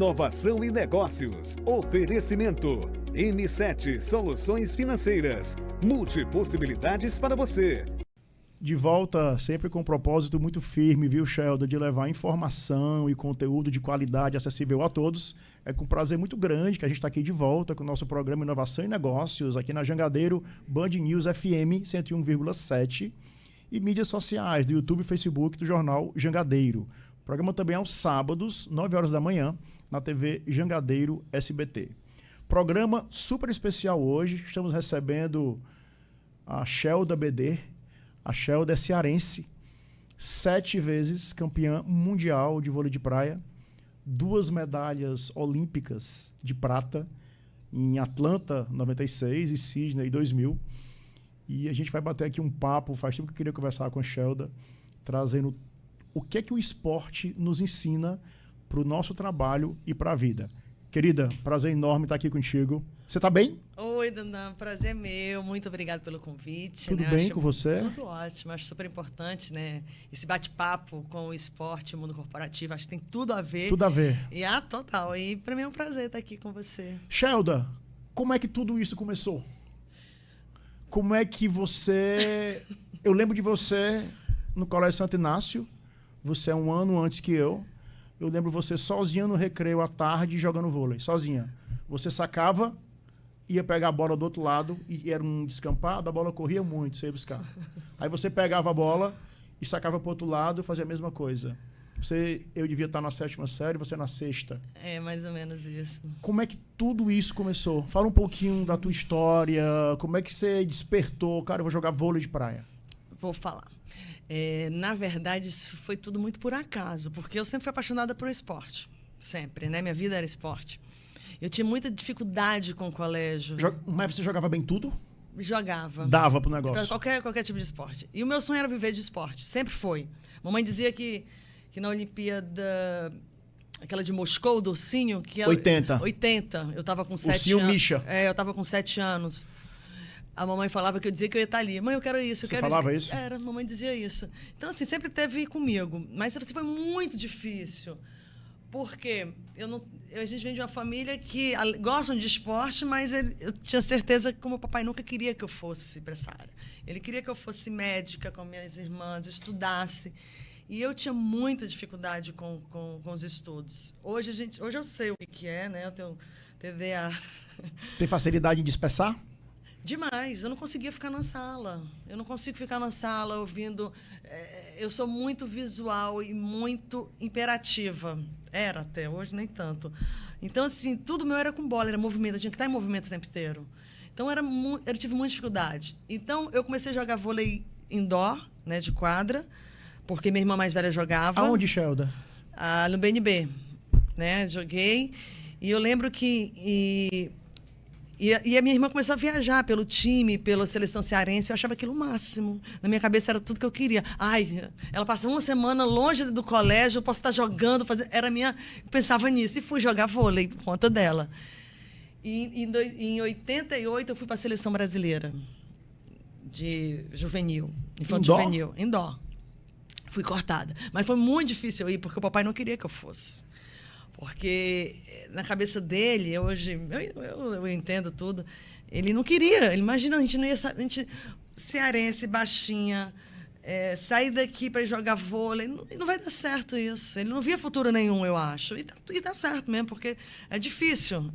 Inovação e negócios. Oferecimento. M7 Soluções Financeiras. Multipossibilidades para você. De volta sempre com um propósito muito firme, viu, Sheldon, de levar informação e conteúdo de qualidade acessível a todos. É com prazer muito grande que a gente está aqui de volta com o nosso programa Inovação e Negócios, aqui na Jangadeiro, Band News FM 101,7 e mídias sociais do YouTube e Facebook do Jornal Jangadeiro. O programa também aos sábados, 9 horas da manhã, na TV Jangadeiro SBT. Programa super especial hoje, estamos recebendo a Shelda BD. A Shelda é cearense, 7 vezes campeã mundial de vôlei de praia, 2 medalhas olímpicas de prata em Atlanta, 96 e Sydney, 2000. E a gente vai bater aqui um papo, faz tempo que eu queria conversar com a Shelda, trazendo o que é que o esporte nos ensina para o nosso trabalho e para a vida. Querida, prazer enorme estar aqui contigo. Você está bem? Oi, Dandan, prazer é meu. Muito obrigada pelo convite. Tudo bem com você? Tudo ótimo. Acho super importante, né? Esse bate-papo com o esporte, o mundo corporativo. Acho que tem tudo a ver. Tudo a ver. E total. E para mim é um prazer estar aqui com você. Shelda, como é que tudo isso começou? Como é que você... Eu lembro de você no Colégio Santo Inácio. Você é um ano antes que eu. Eu lembro você sozinha no recreio à tarde jogando vôlei, sozinha. Você sacava, ia pegar a bola do outro lado e era um descampado, a bola corria muito, você ia buscar. Aí você pegava a bola e sacava para o outro lado e fazia a mesma coisa. Eu devia estar na 7ª série, você na 6ª. É, mais ou menos isso. Como é que tudo isso começou? Fala um pouquinho da tua história, como é que você despertou, cara, eu vou jogar vôlei de praia. Vou falar. Na verdade, isso foi tudo muito por acaso, porque eu sempre fui apaixonada por esporte. Sempre, né? Minha vida era esporte. Eu tinha muita dificuldade com o colégio. Mas você jogava bem tudo? Jogava. Dava pro negócio? Qualquer tipo de esporte. E o meu sonho era viver de esporte. Sempre foi. Mamãe dizia que na Olimpíada... Aquela de Moscou, do ursinho... 80. Eu estava com 7 anos. Ursinho Misha. Eu estava com 7 anos. A mamãe falava que eu dizia que eu ia estar ali. Mãe, eu quero isso, eu Você quero falava isso? Era, a mamãe dizia isso. Então, assim, sempre teve comigo. Mas assim, foi muito difícil. Porque a gente vem de uma família que gostam de esporte, mas eu tinha certeza que o meu papai nunca queria que eu fosse para essa área. Ele queria que eu fosse médica com minhas irmãs, estudasse. E eu tinha muita dificuldade com os estudos. Hoje eu sei o que é, né? Eu tenho TDA. Tem facilidade em dispersar? Demais. Eu não conseguia ficar na sala. Eu não consigo ficar na sala ouvindo... eu sou muito visual e muito imperativa. Era até, hoje nem tanto. Então, assim, tudo meu era com bola, era movimento. Eu tinha que estar em movimento o tempo inteiro. Então, eu tive muita dificuldade. Então, eu comecei a jogar vôlei indoor, né, de quadra, porque minha irmã mais velha jogava. Aonde, Shelda? No BNB. Né? Joguei. E eu lembro que... E a minha irmã começou a viajar pelo time, pela seleção cearense. Eu achava aquilo o máximo. Na minha cabeça era tudo que eu queria. Ela passou uma semana longe do colégio, eu posso estar jogando, fazendo... Eu pensava nisso e fui jogar vôlei por conta dela. E em 88 eu fui para a seleção brasileira de juvenil, infantil juvenil, indoor. Fui cortada. Mas foi muito difícil eu ir, porque o papai não queria que eu fosse. Porque na cabeça dele, hoje, eu entendo tudo, ele não queria. Imagina, a gente não ia... cearense, baixinha, sair daqui para jogar vôlei, não vai dar certo isso. Ele não via futuro nenhum, eu acho. E tá certo mesmo, porque é difícil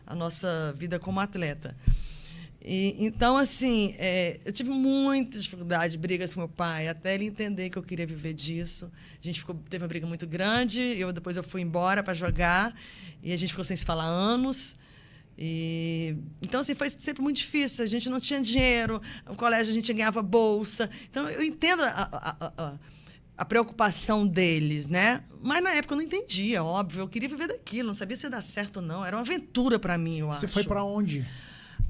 a nossa vida como atleta. Então, assim, eu tive muita dificuldade, brigas com meu pai, até ele entender que eu queria viver disso. A gente teve uma briga muito grande, depois eu fui embora para jogar, e a gente ficou sem se falar anos. Então, assim, foi sempre muito difícil. A gente não tinha dinheiro, no colégio a gente ganhava bolsa. Então, eu entendo a preocupação deles, né? Mas na época eu não entendia, óbvio. Eu queria viver daquilo, não sabia se ia dar certo ou não. Era uma aventura para mim, eu acho. Você foi para onde?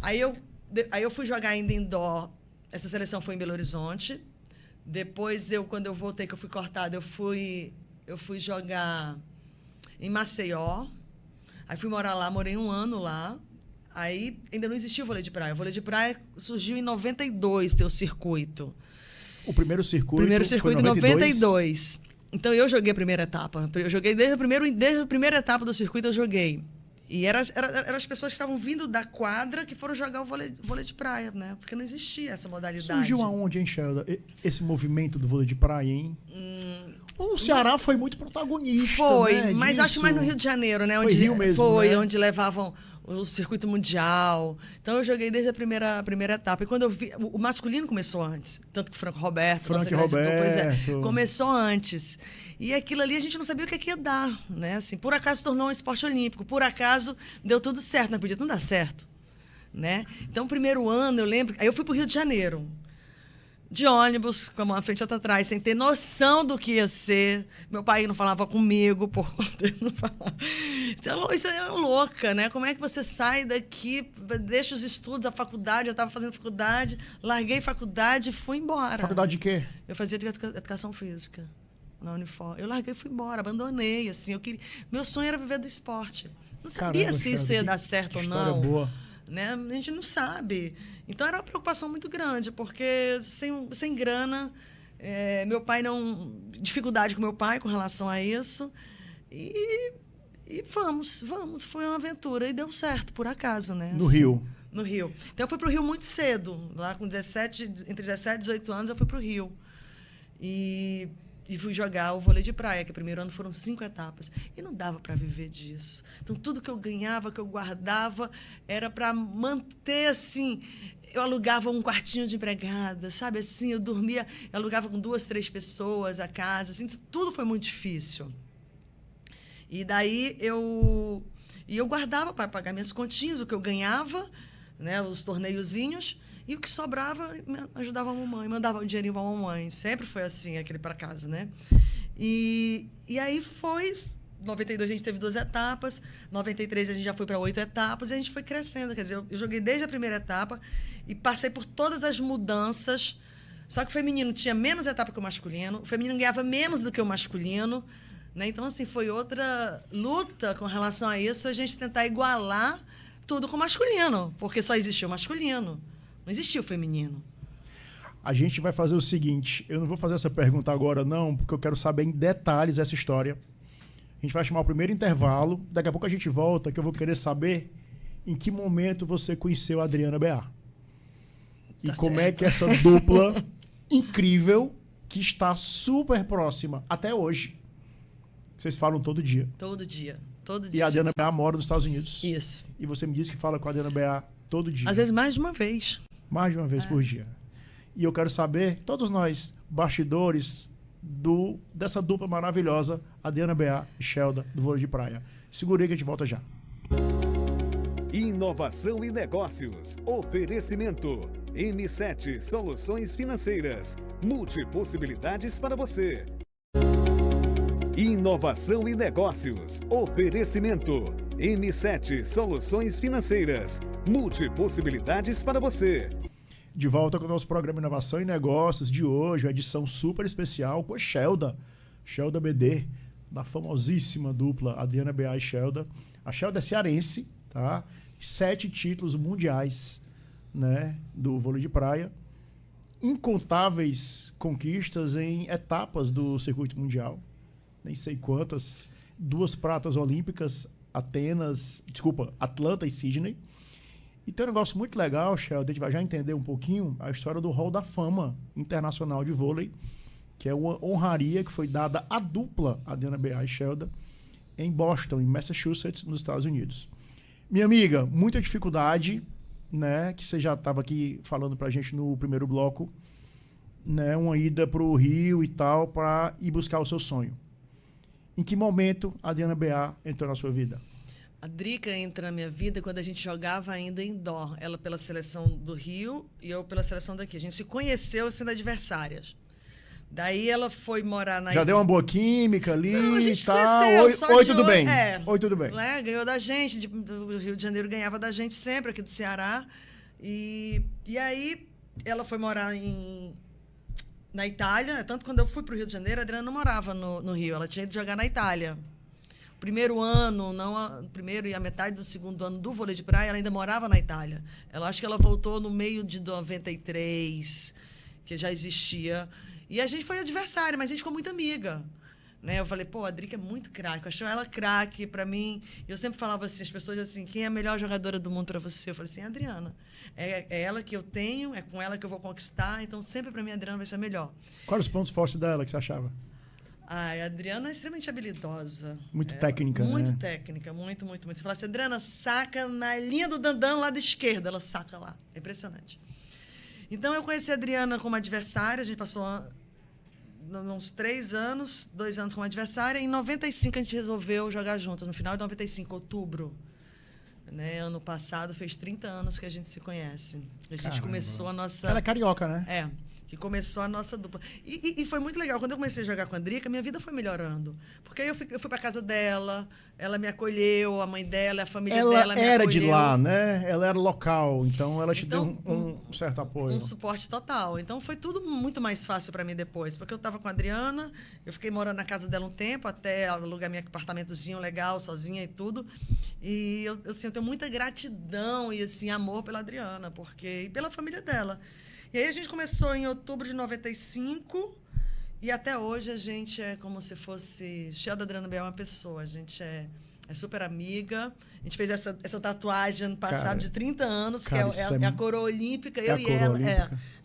Aí eu fui jogar ainda indoor. Essa seleção foi em Belo Horizonte. Depois, quando eu voltei, que eu fui cortada, eu fui jogar em Maceió. Aí fui morar lá, morei 1 ano lá. Aí ainda não existia o vôlei de praia. O vôlei de praia surgiu em 92, teu circuito. O primeiro circuito em 92. Então, eu joguei a primeira etapa. Eu joguei desde a primeira etapa do circuito, eu joguei. E eram as pessoas que estavam vindo da quadra que foram jogar o vôlei de praia, né? Porque não existia essa modalidade. Surgiu aonde, hein, Shelda? Esse movimento do vôlei de praia, hein? O Ceará foi muito protagonista, foi, né, mas disso. acho mais no Rio de Janeiro, né? Foi Rio mesmo, foi, né? onde levavam o circuito mundial. Então, eu joguei desde a primeira etapa. E quando eu vi... O masculino começou antes. Tanto que o Franco Roberto... Pois é, começou antes. E aquilo ali a gente não sabia o que ia dar, né? Assim, por acaso tornou um esporte olímpico. Por acaso deu tudo certo. Não podia não dar certo, né? Então, o primeiro ano, eu lembro... Aí eu fui para o Rio de Janeiro. De ônibus, com a mão à frente e outra atrás, sem ter noção do que ia ser. Meu pai não falava comigo, por conta ele não falava. Isso é louca, né? Como é que você sai daqui, deixa os estudos, a faculdade, eu estava fazendo faculdade, larguei faculdade e fui embora. Faculdade de quê? Eu fazia educação física na Unifor. Eu larguei e fui embora, abandonei, assim, meu sonho era viver do esporte. Não sabia. Caramba, se isso ia dar certo ou não. História boa. Né? A gente não sabe. Então, era uma preocupação muito grande, porque sem grana, meu pai não... Dificuldade com meu pai com relação a isso. E vamos. Foi uma aventura. E deu certo, por acaso, né? No Rio. No Rio. Então, eu fui para o Rio muito cedo. Lá com entre 17 e 18 anos, eu fui para o Rio. E fui jogar o vôlei de praia, que o primeiro ano foram 5 etapas. E não dava para viver disso. Então, tudo que eu ganhava, que eu guardava, era para manter, assim... Eu alugava um quartinho de empregada, sabe? Assim, eu dormia... Eu alugava com 2, 3 pessoas a casa. Assim, tudo foi muito difícil. E daí, eu guardava para pagar minhas continhas, o que eu ganhava, né? Os torneiozinhos... E o que sobrava, ajudava a mamãe, mandava o dinheirinho para a mamãe. Sempre foi assim, aquele para casa, né? E aí foi... 92 a gente teve 2 etapas, 93 a gente já foi para 8 etapas, e a gente foi crescendo. Quer dizer, eu joguei desde a primeira etapa e passei por todas as mudanças. Só que o feminino tinha menos etapa que o masculino, o feminino ganhava menos do que o masculino, né? Então, assim, foi outra luta com relação a isso, a gente tentar igualar tudo com o masculino, porque só existia o masculino. Não existia o feminino. A gente vai fazer o seguinte, eu não vou fazer essa pergunta agora não, porque eu quero saber em detalhes essa história. A gente vai chamar o primeiro intervalo, daqui a pouco a gente volta, que eu vou querer saber em que momento você conheceu a Adriana Beá. E como é que essa dupla incrível, que está super próxima até hoje. Vocês falam todo dia. Todo dia. E a Adriana Beá mora nos Estados Unidos. Isso. E você me disse que fala com a Adriana Beá todo dia. Às vezes mais de uma vez. Mais de uma vez por dia. E eu quero saber, todos nós, bastidores dessa dupla maravilhosa, Adriana Beá e Shelda, do vôlei de praia. Segura aí que a gente volta já. Inovação e negócios. Oferecimento. M7 Soluções Financeiras. Multipossibilidades para você. Inovação e negócios. Oferecimento. M7 Soluções Financeiras. Multipossibilidades para você. De volta com o nosso programa Inovação e Negócios de hoje, uma edição super especial com a Shelda BD, da famosíssima dupla Adriana Beá e Shelda. A Shelda é cearense, tá? 7 títulos mundiais, né, do vôlei de praia. Incontáveis conquistas em etapas do circuito mundial. Nem sei quantas. 2 pratas olímpicas, Atlanta e Sydney. E tem um negócio muito legal, Shelda, a gente vai já entender um pouquinho a história do Hall da Fama Internacional de Vôlei, que é uma honraria que foi dada à dupla Adriana Beá e Shelda em Boston, em Massachusetts, nos Estados Unidos. Minha amiga, muita dificuldade, né, que você já estava aqui falando pra gente no primeiro bloco, né, uma ida pro Rio e tal, para ir buscar o seu sonho. Em que momento a Adriana Beá entrou na sua vida? A Drica entra na minha vida quando a gente jogava ainda indoor. Ela pela seleção do Rio e eu pela seleção daqui. A gente se conheceu sendo adversárias. Daí ela foi morar na... Já deu uma boa química ali e tal. Oi, tudo bem. Oi, tudo bem. Né? Ganhou da gente. O Rio de Janeiro ganhava da gente sempre, aqui do Ceará. E aí ela foi morar na Itália. Tanto quando eu fui para o Rio de Janeiro, a Adriana não morava no Rio. Ela tinha ido jogar na Itália. Primeiro ano, primeiro e a metade do segundo ano do vôlei de praia, ela ainda morava na Itália. Acho que ela voltou no meio de 93, que já existia. E a gente foi adversária, mas a gente ficou muito amiga. né? Eu falei, pô, a Drica é muito craque. Eu achei ela craque para mim. Eu sempre falava assim, as pessoas assim, quem é a melhor jogadora do mundo para você? Eu falei assim, a Adriana. É ela que eu tenho, é com ela que eu vou conquistar. Então, sempre para mim, a Adriana vai ser a melhor. Quais os pontos fortes dela que você achava? A Adriana é extremamente habilidosa. Muito técnica, muito né? técnica, muito, muito, muito. Você fala assim, Adriana, saca na linha do dandão lá da esquerda. Ela saca lá. É impressionante. Então, eu conheci a Adriana como adversária. A gente passou uns 3 anos, 2 anos como adversária. Em 95, a gente resolveu jogar juntas. No final de 95, outubro. Né? Ano passado, fez 30 anos que a gente se conhece. A gente começou a nossa... Ela é carioca, né? Que começou a nossa dupla. E foi muito legal. Quando eu comecei a jogar com a Drica, minha vida foi melhorando. Porque aí eu fui para casa dela, ela me acolheu, a mãe dela, a família dela me acolheu. Ela era de lá, né? Ela era local, então ela te deu um certo apoio. Um suporte total. Então foi tudo muito mais fácil para mim depois. Porque eu estava com a Adriana, eu fiquei morando na casa dela um tempo, até ela alugar meu apartamentozinho legal, sozinha e tudo. E eu tenho muita gratidão e assim, amor pela Adriana, e pela família dela. E aí a gente começou em outubro de 95 e até hoje a gente é como se fosse... Sheldon Adriana Bel é uma pessoa, a gente é super amiga. A gente fez essa tatuagem ano passado de 30 anos, que é a coroa olímpica, eu e ela.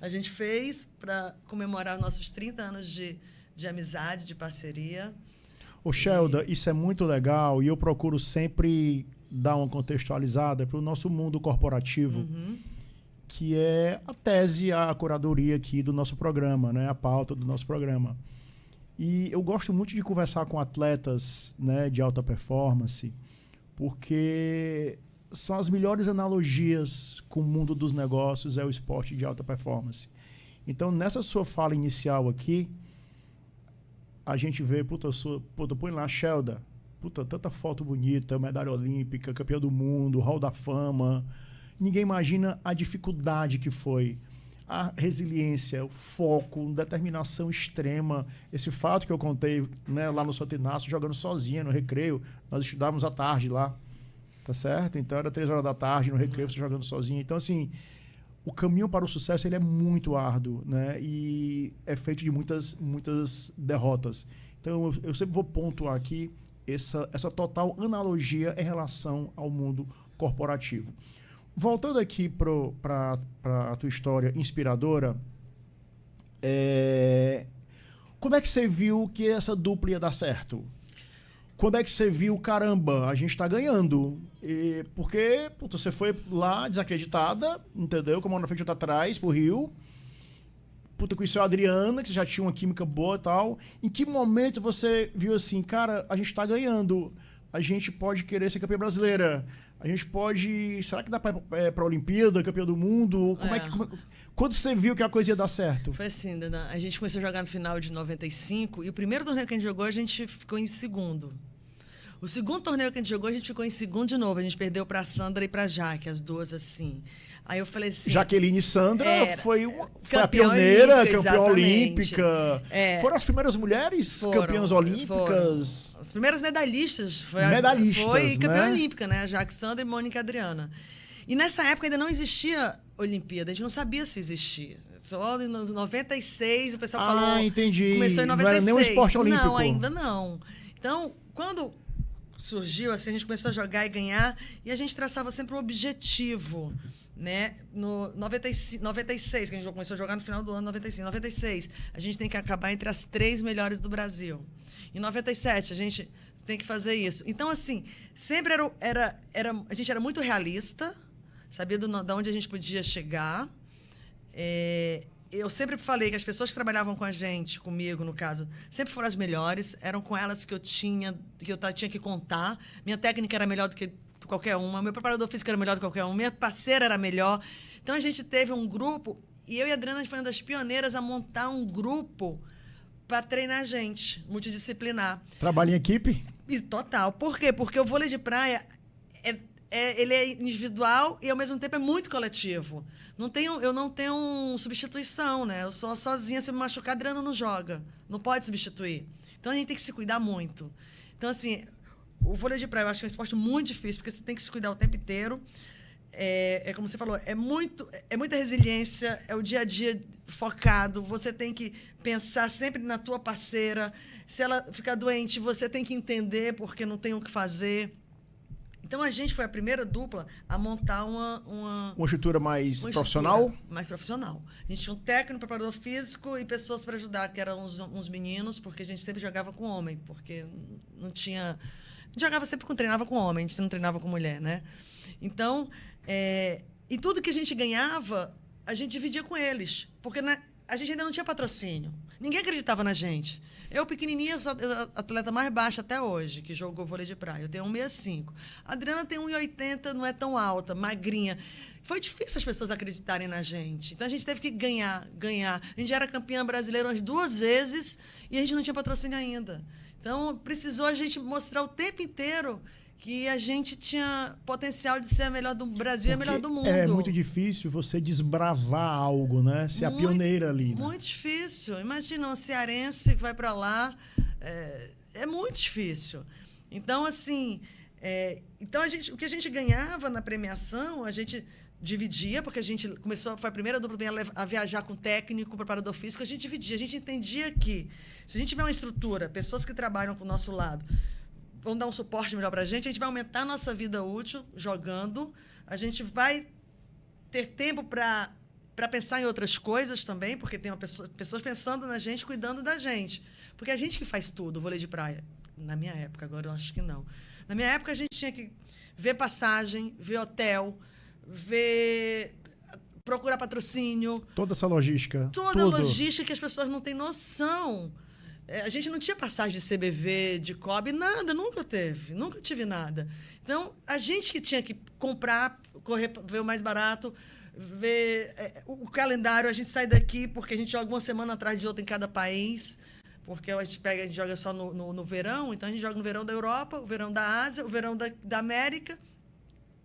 A gente fez para comemorar nossos 30 anos de amizade, de parceria. Ô, Sheldon, isso é muito legal e eu procuro sempre dar uma contextualizada para o nosso mundo corporativo. Que é a tese, a curadoria aqui do nosso programa, né? A pauta do nosso programa. E eu gosto muito de conversar com atletas, né, de alta performance, porque são as melhores analogias com o mundo dos negócios, é o esporte de alta performance. Então, nessa sua fala inicial aqui, a gente vê, põe lá, Sheldon, tanta foto bonita, medalha olímpica, campeã do mundo, Hall da Fama. Ninguém imagina a dificuldade que foi, a resiliência, o foco, determinação extrema. Esse fato que eu contei, né, lá no Santo Inácio, jogando sozinha no recreio. Nós estudávamos à tarde lá, tá certo? Então era 3 horas da tarde no recreio, você jogando sozinha. Então, assim, o caminho para o sucesso ele é muito árduo, né? E é feito de muitas derrotas. Então, eu sempre vou pontuar aqui essa total analogia em relação ao mundo corporativo. Voltando aqui para a tua história inspiradora, como é que você viu que essa dupla ia dar certo? Quando é que você viu, caramba, a gente está ganhando? Porque você foi lá desacreditada, entendeu? Com a mão na frente e outra atrás, pro Rio. Conheceu a Adriana, que você já tinha uma química boa e tal. Em que momento você viu assim, cara, a gente está ganhando, a gente pode querer ser campeã brasileira? A gente pode... Será que dá para a Olimpíada, campeão do mundo? Quando você viu que a coisa ia dar certo? Foi assim, Dana, a gente começou a jogar no final de 95 e o primeiro torneio que a gente jogou, a gente ficou em segundo. O segundo torneio que a gente jogou, a gente ficou em segundo de novo. A gente perdeu para a Sandra e para a Jaque, as duas assim. Aí eu falei assim... Jaqueline e Sandra foi a pioneira, campeã olímpica. Foram as primeiras mulheres campeãs olímpicas. Foram. As primeiras medalhistas. Foi campeã olímpica, né? A Jaque, Sandra e Mônica Adriana. E nessa época ainda não existia Olimpíada. A gente não sabia se existia. Só em 96 o pessoal falou... entendi. Começou em 96. Não era nem um esporte olímpico. Não, ainda não. Então, quando surgiu, assim, a gente começou a jogar e ganhar, e a gente traçava sempre um objetivo, né? No 96, que a gente começou a jogar no final do ano 95. 96, a gente tem que acabar entre as 3 melhores do Brasil. Em 97, a gente tem que fazer isso. Então, assim, sempre a gente era muito realista, sabia de onde a gente podia chegar. Eu sempre falei que as pessoas que trabalhavam com a gente, comigo, no caso, sempre foram as melhores. Eram com elas que eu tinha que contar. Minha técnica era melhor do que qualquer uma. Meu preparador físico era melhor do que qualquer um. Minha parceira era melhor. Então, a gente teve um grupo. E eu e a Adriana foi uma das pioneiras a montar um grupo para treinar a gente, multidisciplinar. Trabalho em equipe? Total. Por quê? Porque o vôlei de praia ele é individual e, ao mesmo tempo, é muito coletivo. Eu não tenho substituição, né? Eu sou sozinha, se me machucar, a Adriana não joga. Não pode substituir. Então, a gente tem que se cuidar muito. Então, assim, o vôlei de praia eu acho que é um esporte muito difícil, porque você tem que se cuidar o tempo inteiro. é como você falou, é muita resiliência, é o dia a dia focado, você tem que pensar sempre na tua parceira. Se ela ficar doente, você tem que entender porque não tem o que fazer. Então, a gente foi a primeira dupla a montar uma estrutura mais profissional? Mais profissional. A gente tinha um técnico, preparador físico e pessoas para ajudar, que eram uns meninos, porque a gente sempre jogava com homem, porque não tinha... A gente jogava sempre treinava com homem, a gente não treinava com mulher, né? Então, e tudo que a gente ganhava, a gente dividia com eles, porque a gente ainda não tinha patrocínio. Ninguém acreditava na gente. Eu, pequenininha, sou a atleta mais baixa até hoje, que jogou vôlei de praia. Eu tenho 1,65. A Adriana tem 1,80, não é tão alta, magrinha. Foi difícil as pessoas acreditarem na gente. Então, a gente teve que ganhar. A gente já era campeã brasileira umas 2 vezes e a gente não tinha patrocínio ainda. Então, precisou a gente mostrar o tempo inteiro que a gente tinha potencial de ser a melhor do Brasil e a melhor do mundo. É muito difícil você desbravar algo, né? Ser a pioneira ali. Né? Muito difícil. Imagina uma cearense que vai para lá. É muito difícil. Então, assim... o que a gente ganhava na premiação, a gente dividia, porque a gente foi a primeira dupla a viajar com técnico, preparador físico, a gente dividia. A gente entendia que, se a gente tiver uma estrutura, pessoas que trabalham com o nosso lado, vão dar um suporte melhor para a gente vai aumentar a nossa vida útil jogando, a gente vai ter tempo para pensar em outras coisas também, porque tem pessoas pensando na gente, cuidando da gente. Porque a gente que faz tudo, o vôlei de praia. Na minha época, agora eu acho que não. Na minha época, a gente tinha que ver passagem, ver hotel, procurar patrocínio. Toda essa logística. Toda a logística que as pessoas não têm noção. A gente não tinha passagem de CBV, de COB, nada, nunca tive nada. Então, a gente que tinha que comprar, correr, ver o mais barato, ver o calendário, a gente sai daqui, porque a gente joga uma semana atrás de outra em cada país, porque a gente joga só no verão, então a gente joga no verão da Europa, o verão da Ásia, o verão da América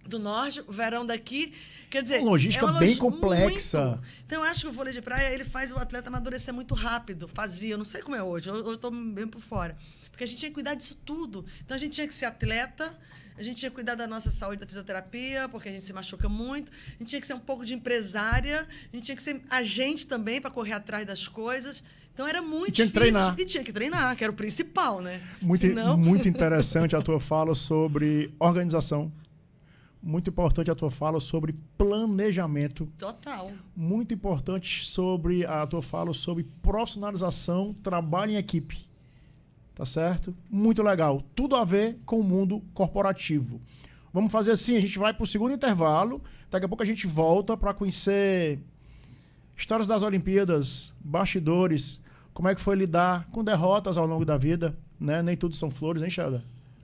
do Norte, o verão daqui. Quer dizer, uma logística bem complexa. Muito. Então, eu acho que o vôlei de praia ele faz o atleta amadurecer muito rápido. Eu não sei como é hoje, eu estou bem por fora. Porque a gente tinha que cuidar disso tudo. Então, a gente tinha que ser atleta, a gente tinha que cuidar da nossa saúde, da fisioterapia, porque a gente se machuca muito. A gente tinha que ser um pouco de empresária, a gente tinha que ser agente também para correr atrás das coisas. Então, era muito difícil. Treinar. E tinha que treinar, que era o principal, né? Muito interessante a tua fala sobre organização. Muito importante a tua fala sobre planejamento. Total. Muito importante sobre a tua fala sobre profissionalização, trabalho em equipe. Tá certo? Muito legal. Tudo a ver com o mundo corporativo. Vamos fazer assim, a gente vai para o segundo intervalo. Daqui a pouco a gente volta para conhecer histórias das Olimpíadas, bastidores, como é que foi lidar com derrotas ao longo da vida, né? Nem tudo são flores, hein, Shelda?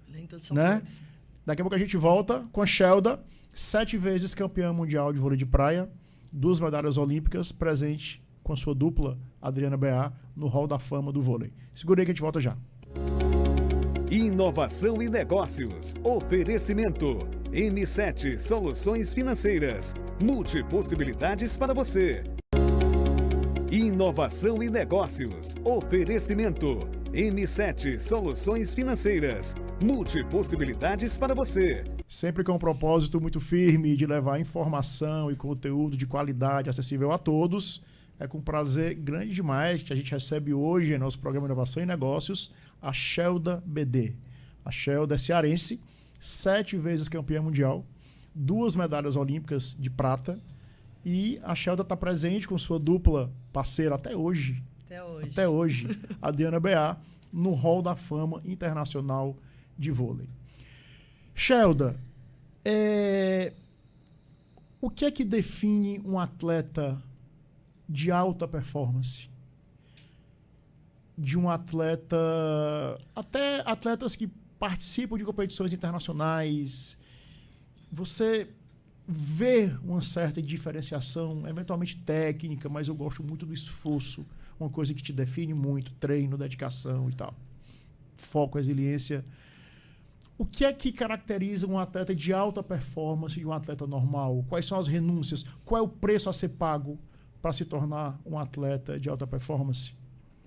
Nem tudo são flores. Daqui a pouco a gente volta com a Shelda, 7 vezes campeã mundial de vôlei de praia, 2 medalhas olímpicas, presente com a sua dupla, Adriana Beá, no Hall da Fama do vôlei. Segura aí que a gente volta já. Inovação e negócios. Oferecimento. M7 Soluções Financeiras. Multipossibilidades para você. Inovação e negócios. Oferecimento. M7 Soluções Financeiras. Multipossibilidades para você. Sempre com um propósito muito firme de levar informação e conteúdo de qualidade acessível a todos. É com prazer grande demais que a gente recebe hoje em nosso programa Inovação e Negócios a Shelda BD. A Shelda é cearense, 7 vezes campeã mundial, 2 medalhas olímpicas de prata. E a Shelda está presente com sua dupla parceira até hoje. Até hoje. A Adriana Beá, no Hall da Fama Internacional de Vôlei. Shelda, o que é que define um atleta de alta performance? De um atleta... Até atletas que participam de competições internacionais. Você vê uma certa diferenciação, eventualmente técnica, mas eu gosto muito do esforço. Uma coisa que te define muito, treino, dedicação e tal. Foco, resiliência. O que é que caracteriza um atleta de alta performance de um atleta normal? Quais são as renúncias? Qual é o preço a ser pago para se tornar um atleta de alta performance?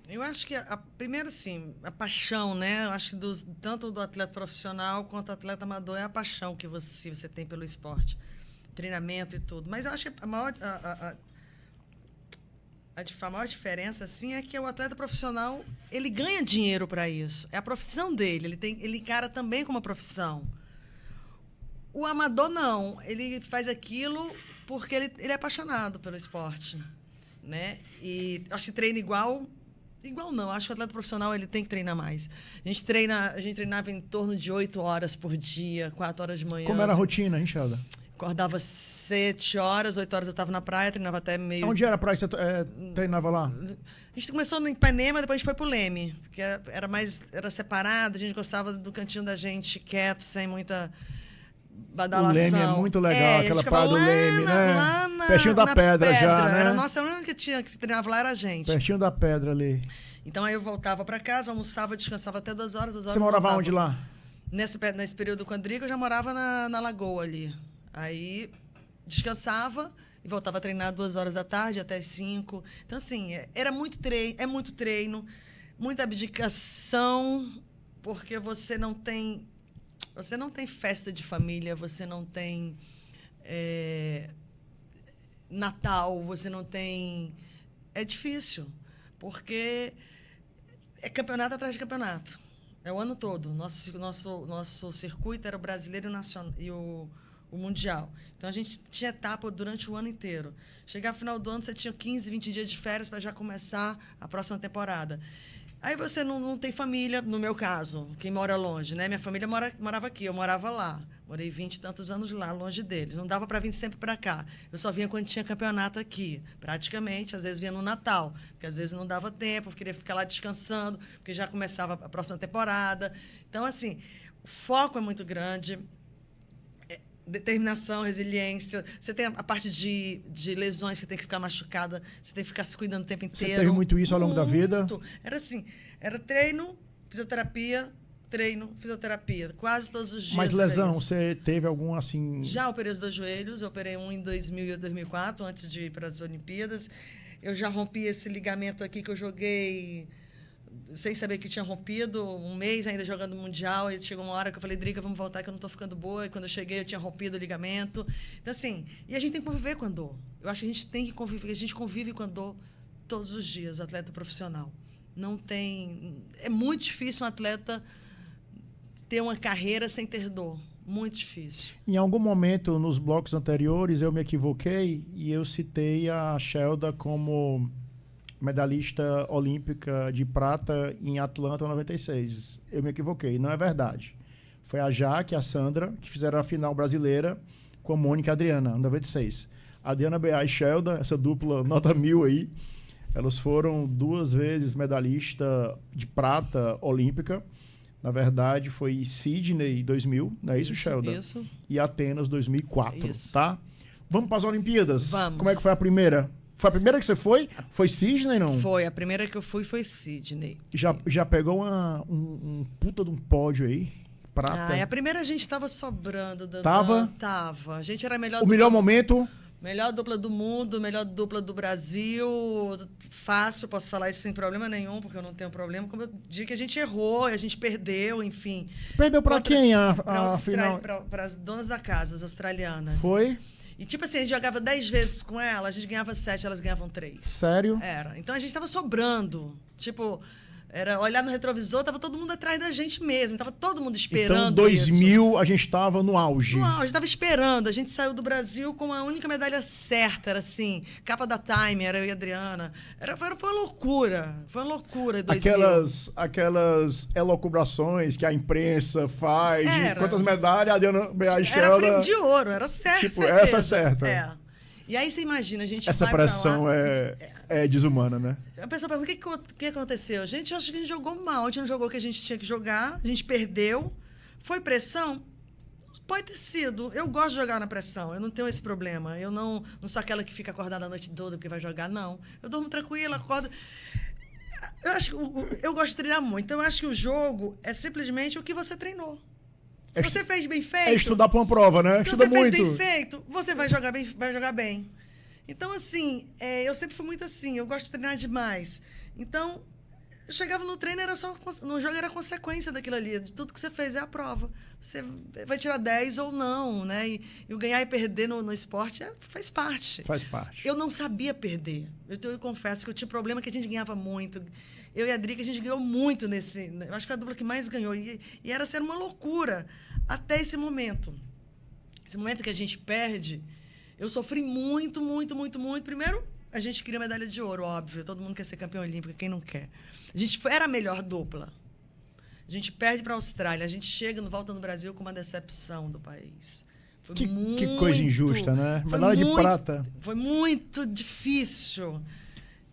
Eu acho que, primeiro, sim, a paixão, né? Eu acho que tanto do atleta profissional quanto do atleta amador é a paixão que você tem pelo esporte. treinamento e tudo. Mas eu acho que a maior diferença, assim, é que o atleta profissional, ele ganha dinheiro para isso. É a profissão dele. Ele encara também como uma profissão. O amador, não. Ele faz aquilo porque ele é apaixonado pelo esporte, né? E acho que treina igual não. Acho que o atleta profissional, ele tem que treinar mais. A gente treinava em torno de 8 horas por dia, 4 horas de manhã. Como era a rotina, hein, Shelda? Acordava 7 horas, 8 horas eu estava na praia, treinava até meio... Onde era a praia que você treinava lá? A gente começou no Ipanema, depois a gente foi pro Leme, porque era separado, a gente gostava do cantinho da gente quieto, sem muita badalação. O Leme é muito legal, aquela praia do Leme, né? Pertinho da pedra já, né? Nossa, a única que treinava lá era a gente. Pertinho da pedra ali. Então aí eu voltava para casa, almoçava, descansava até 2 horas, 2 horas. Você morava onde lá? Nesse período com o Andrigo, eu já morava na Lagoa ali. Aí descansava e voltava a treinar 2 horas da tarde até as 5. Então, assim, era muito treino, muita abdicação, porque você não tem festa de família, você não tem Natal, você não tem... É difícil, porque é campeonato atrás de campeonato. É o ano todo. Nosso circuito era o brasileiro e o Mundial. Então, a gente tinha etapa durante o ano inteiro. Chegar no final do ano, você tinha 15, 20 dias de férias para já começar a próxima temporada. Aí você não tem família, no meu caso, quem mora longe, né? Minha família morava aqui, eu morava lá. Morei 20 e tantos anos lá, longe deles. Não dava para vir sempre para cá. Eu só vinha quando tinha campeonato aqui, praticamente. Às vezes vinha no Natal, porque às vezes não dava tempo, eu queria ficar lá descansando, porque já começava a próxima temporada. Então, assim, o foco é muito grande. Determinação, resiliência. Você tem a parte de lesões, você tem que ficar machucada, você tem que ficar se cuidando o tempo inteiro. Você teve muito isso ao longo da vida? Era assim, era treino, fisioterapia, quase todos os dias. Mas lesão, você teve algum assim... Já operei os 2 joelhos, eu operei um em 2000 e 2004, antes de ir para as Olimpíadas. Eu já rompi esse ligamento aqui que eu joguei... sem saber que tinha rompido, um mês ainda jogando Mundial, e chegou uma hora que eu falei, Drica, vamos voltar que eu não estou ficando boa, e quando eu cheguei eu tinha rompido o ligamento. Então, assim, e a gente tem que conviver com a dor. Eu acho que a gente tem que conviver, a gente convive com a dor todos os dias, o atleta profissional. Não tem... É muito difícil um atleta ter uma carreira sem ter dor. Muito difícil. Em algum momento, nos blocos anteriores, eu me equivoquei e eu citei a Shelda como... medalhista olímpica de prata em Atlanta 96. Eu me equivoquei, não é verdade. Foi a Jaque e a Sandra que fizeram a final brasileira com a Mônica e a Adriana, 96. A Adriana B.A. e Shelda, essa dupla nota 1000 aí, elas foram 2 vezes medalhista de prata olímpica. Na verdade, foi Sydney 2000, não é isso, Shelda? Isso. E Atenas 2004, isso. Tá? Vamos para as Olimpíadas? Vamos. Como é que foi a primeira? Foi a primeira que você foi? Foi Sydney, não? Foi. A primeira que eu fui foi Sydney. Já pegou um puta de um pódio aí? Prata? A primeira a gente estava sobrando. Tava? Tava. A gente era a melhor... O melhor momento? Melhor dupla do mundo, melhor dupla do Brasil. Fácil, posso falar isso sem problema nenhum, porque eu não tenho problema. Como eu digo que a gente errou, a gente perdeu, enfim. Perdeu para quem a final? Para as donas da casa, as australianas. Foi? E tipo assim, a gente jogava 10 vezes com ela, a gente ganhava 7, elas ganhavam 3. Sério? Era. Então a gente tava sobrando. Tipo, era olhar no retrovisor, tava todo mundo atrás da gente mesmo. Tava todo mundo esperando. Então, 2000, isso. A gente tava no auge. No auge, a gente tava esperando. A gente saiu do Brasil com a única medalha certa. Era assim, capa da Time, era eu e a Adriana. Foi uma loucura. Foi uma loucura. 2000. Aquelas elocubrações que a imprensa faz. Quantas medalhas a Adriana B.A. Era prêmio de ouro, era certo. Tipo, essa é certa. É. E aí você imagina, a gente essa vai pressão pra lá, é desumana, né? A pessoa pergunta, o que aconteceu? Gente, eu acho que a gente jogou mal, a gente não jogou o que a gente tinha que jogar, a gente perdeu. Foi pressão? Pode ter sido. Eu gosto de jogar na pressão, eu não tenho esse problema. Eu não sou aquela que fica acordada a noite toda porque vai jogar, não. Eu durmo tranquila, acordo... Eu gosto de treinar muito, então eu acho que o jogo é simplesmente o que você treinou. Se você fez bem feito... É estudar para uma prova, né? Se Estuda você muito. fez bem feito, você vai jogar bem. Então, assim, eu sempre fui muito assim. Eu gosto de treinar demais. Então, Eu chegava no treino, no jogo era consequência daquilo ali. De tudo que você fez é a prova. Você vai tirar 10 ou não, né? E o ganhar e perder no esporte faz parte. Faz parte. Eu não sabia perder. Eu confesso que eu tinha problema que a gente ganhava muito. Eu e a Drica, a gente ganhou muito nesse... Eu acho que foi a dupla que mais ganhou. E era ser uma loucura até esse momento. Esse momento que a gente perde, eu sofri muito, muito, muito, muito. Primeiro, a gente queria medalha de ouro, óbvio. Todo mundo quer ser campeão olímpico, quem não quer? A gente era a melhor dupla. A gente perde para a Austrália. A gente chega, volta no Brasil com uma decepção do país. Que coisa injusta, né? Medalha de prata. Foi muito difícil.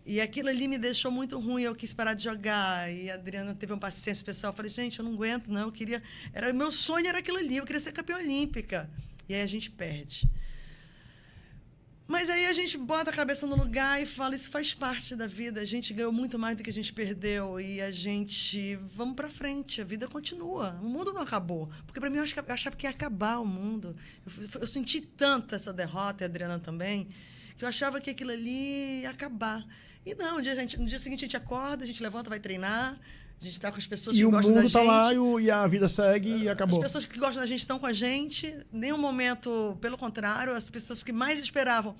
E aquilo ali me deixou muito ruim. Eu quis parar de jogar. E a Adriana teve uma paciência especial. Eu falei, gente, eu não aguento, não. Meu sonho era aquilo ali. Eu queria ser campeã olímpica. E aí a gente perde. Mas aí a gente bota a cabeça no lugar e fala, isso faz parte da vida. A gente ganhou muito mais do que a gente perdeu. E a gente... Vamos pra frente. A vida continua. O mundo não acabou. Porque para mim, eu achava que ia acabar o mundo. Eu senti tanto essa derrota, e a Adriana também, que eu achava que aquilo ali ia acabar. E não, no dia seguinte a gente acorda, a gente levanta, vai treinar... A gente está com as pessoas que gostam da gente. E o mundo está lá e a vida segue e acabou. As pessoas que gostam da gente estão com a gente. Nenhum momento, pelo contrário, as pessoas que mais esperavam,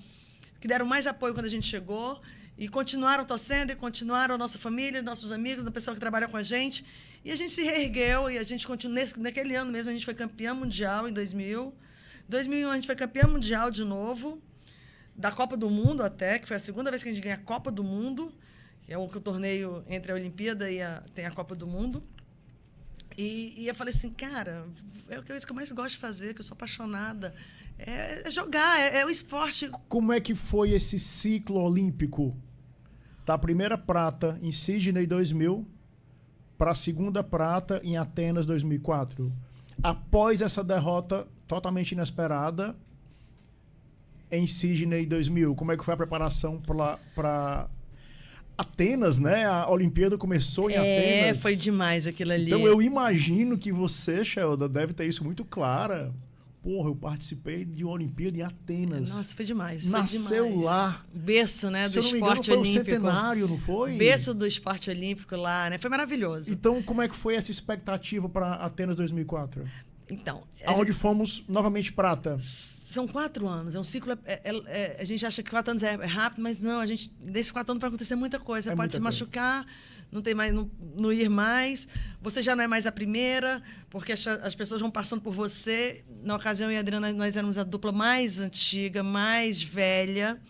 que deram mais apoio quando a gente chegou e continuaram torcendo e continuaram a nossa família, nossos amigos, da pessoa que trabalha com a gente. E a gente se reergueu e a gente continuou. Naquele ano mesmo, a gente foi campeã mundial em 2000. Em 2001, a gente foi campeã mundial de novo, da Copa do Mundo até, que foi a segunda vez que a gente ganha a Copa do Mundo. É o torneio entre a Olimpíada e tem a Copa do Mundo. E eu falei assim, cara, é isso que eu mais gosto de fazer, que eu sou apaixonada. É jogar, é o esporte. Como é que foi esse ciclo olímpico? Da primeira prata em Sydney 2000 para a segunda prata em Atenas 2004. Após essa derrota totalmente inesperada em Sydney 2000, como é que foi a preparação para Atenas, né? A Olimpíada começou em Atenas. Foi demais aquilo ali. Então eu imagino que você, Shelda, deve ter isso muito clara. Porra, eu participei de uma Olimpíada em Atenas. Nossa, foi demais. Nasceu demais. lá. Berço, né, do esporte olímpico. Se eu não me engano, foi o centenário, não foi? Berço do esporte olímpico lá, né? Foi maravilhoso. Então, como é que foi essa expectativa para Atenas 2004? Então, aonde fomos novamente prata. São 4 anos, é um ciclo. A gente acha que 4 anos é rápido, mas não, nesses 4 anos pode acontecer muita coisa. Você pode se machucar, não tem mais, não ir mais. Você já não é mais a primeira, porque as pessoas vão passando por você. Na ocasião, eu e a Adriana, nós éramos a dupla mais antiga, mais velha,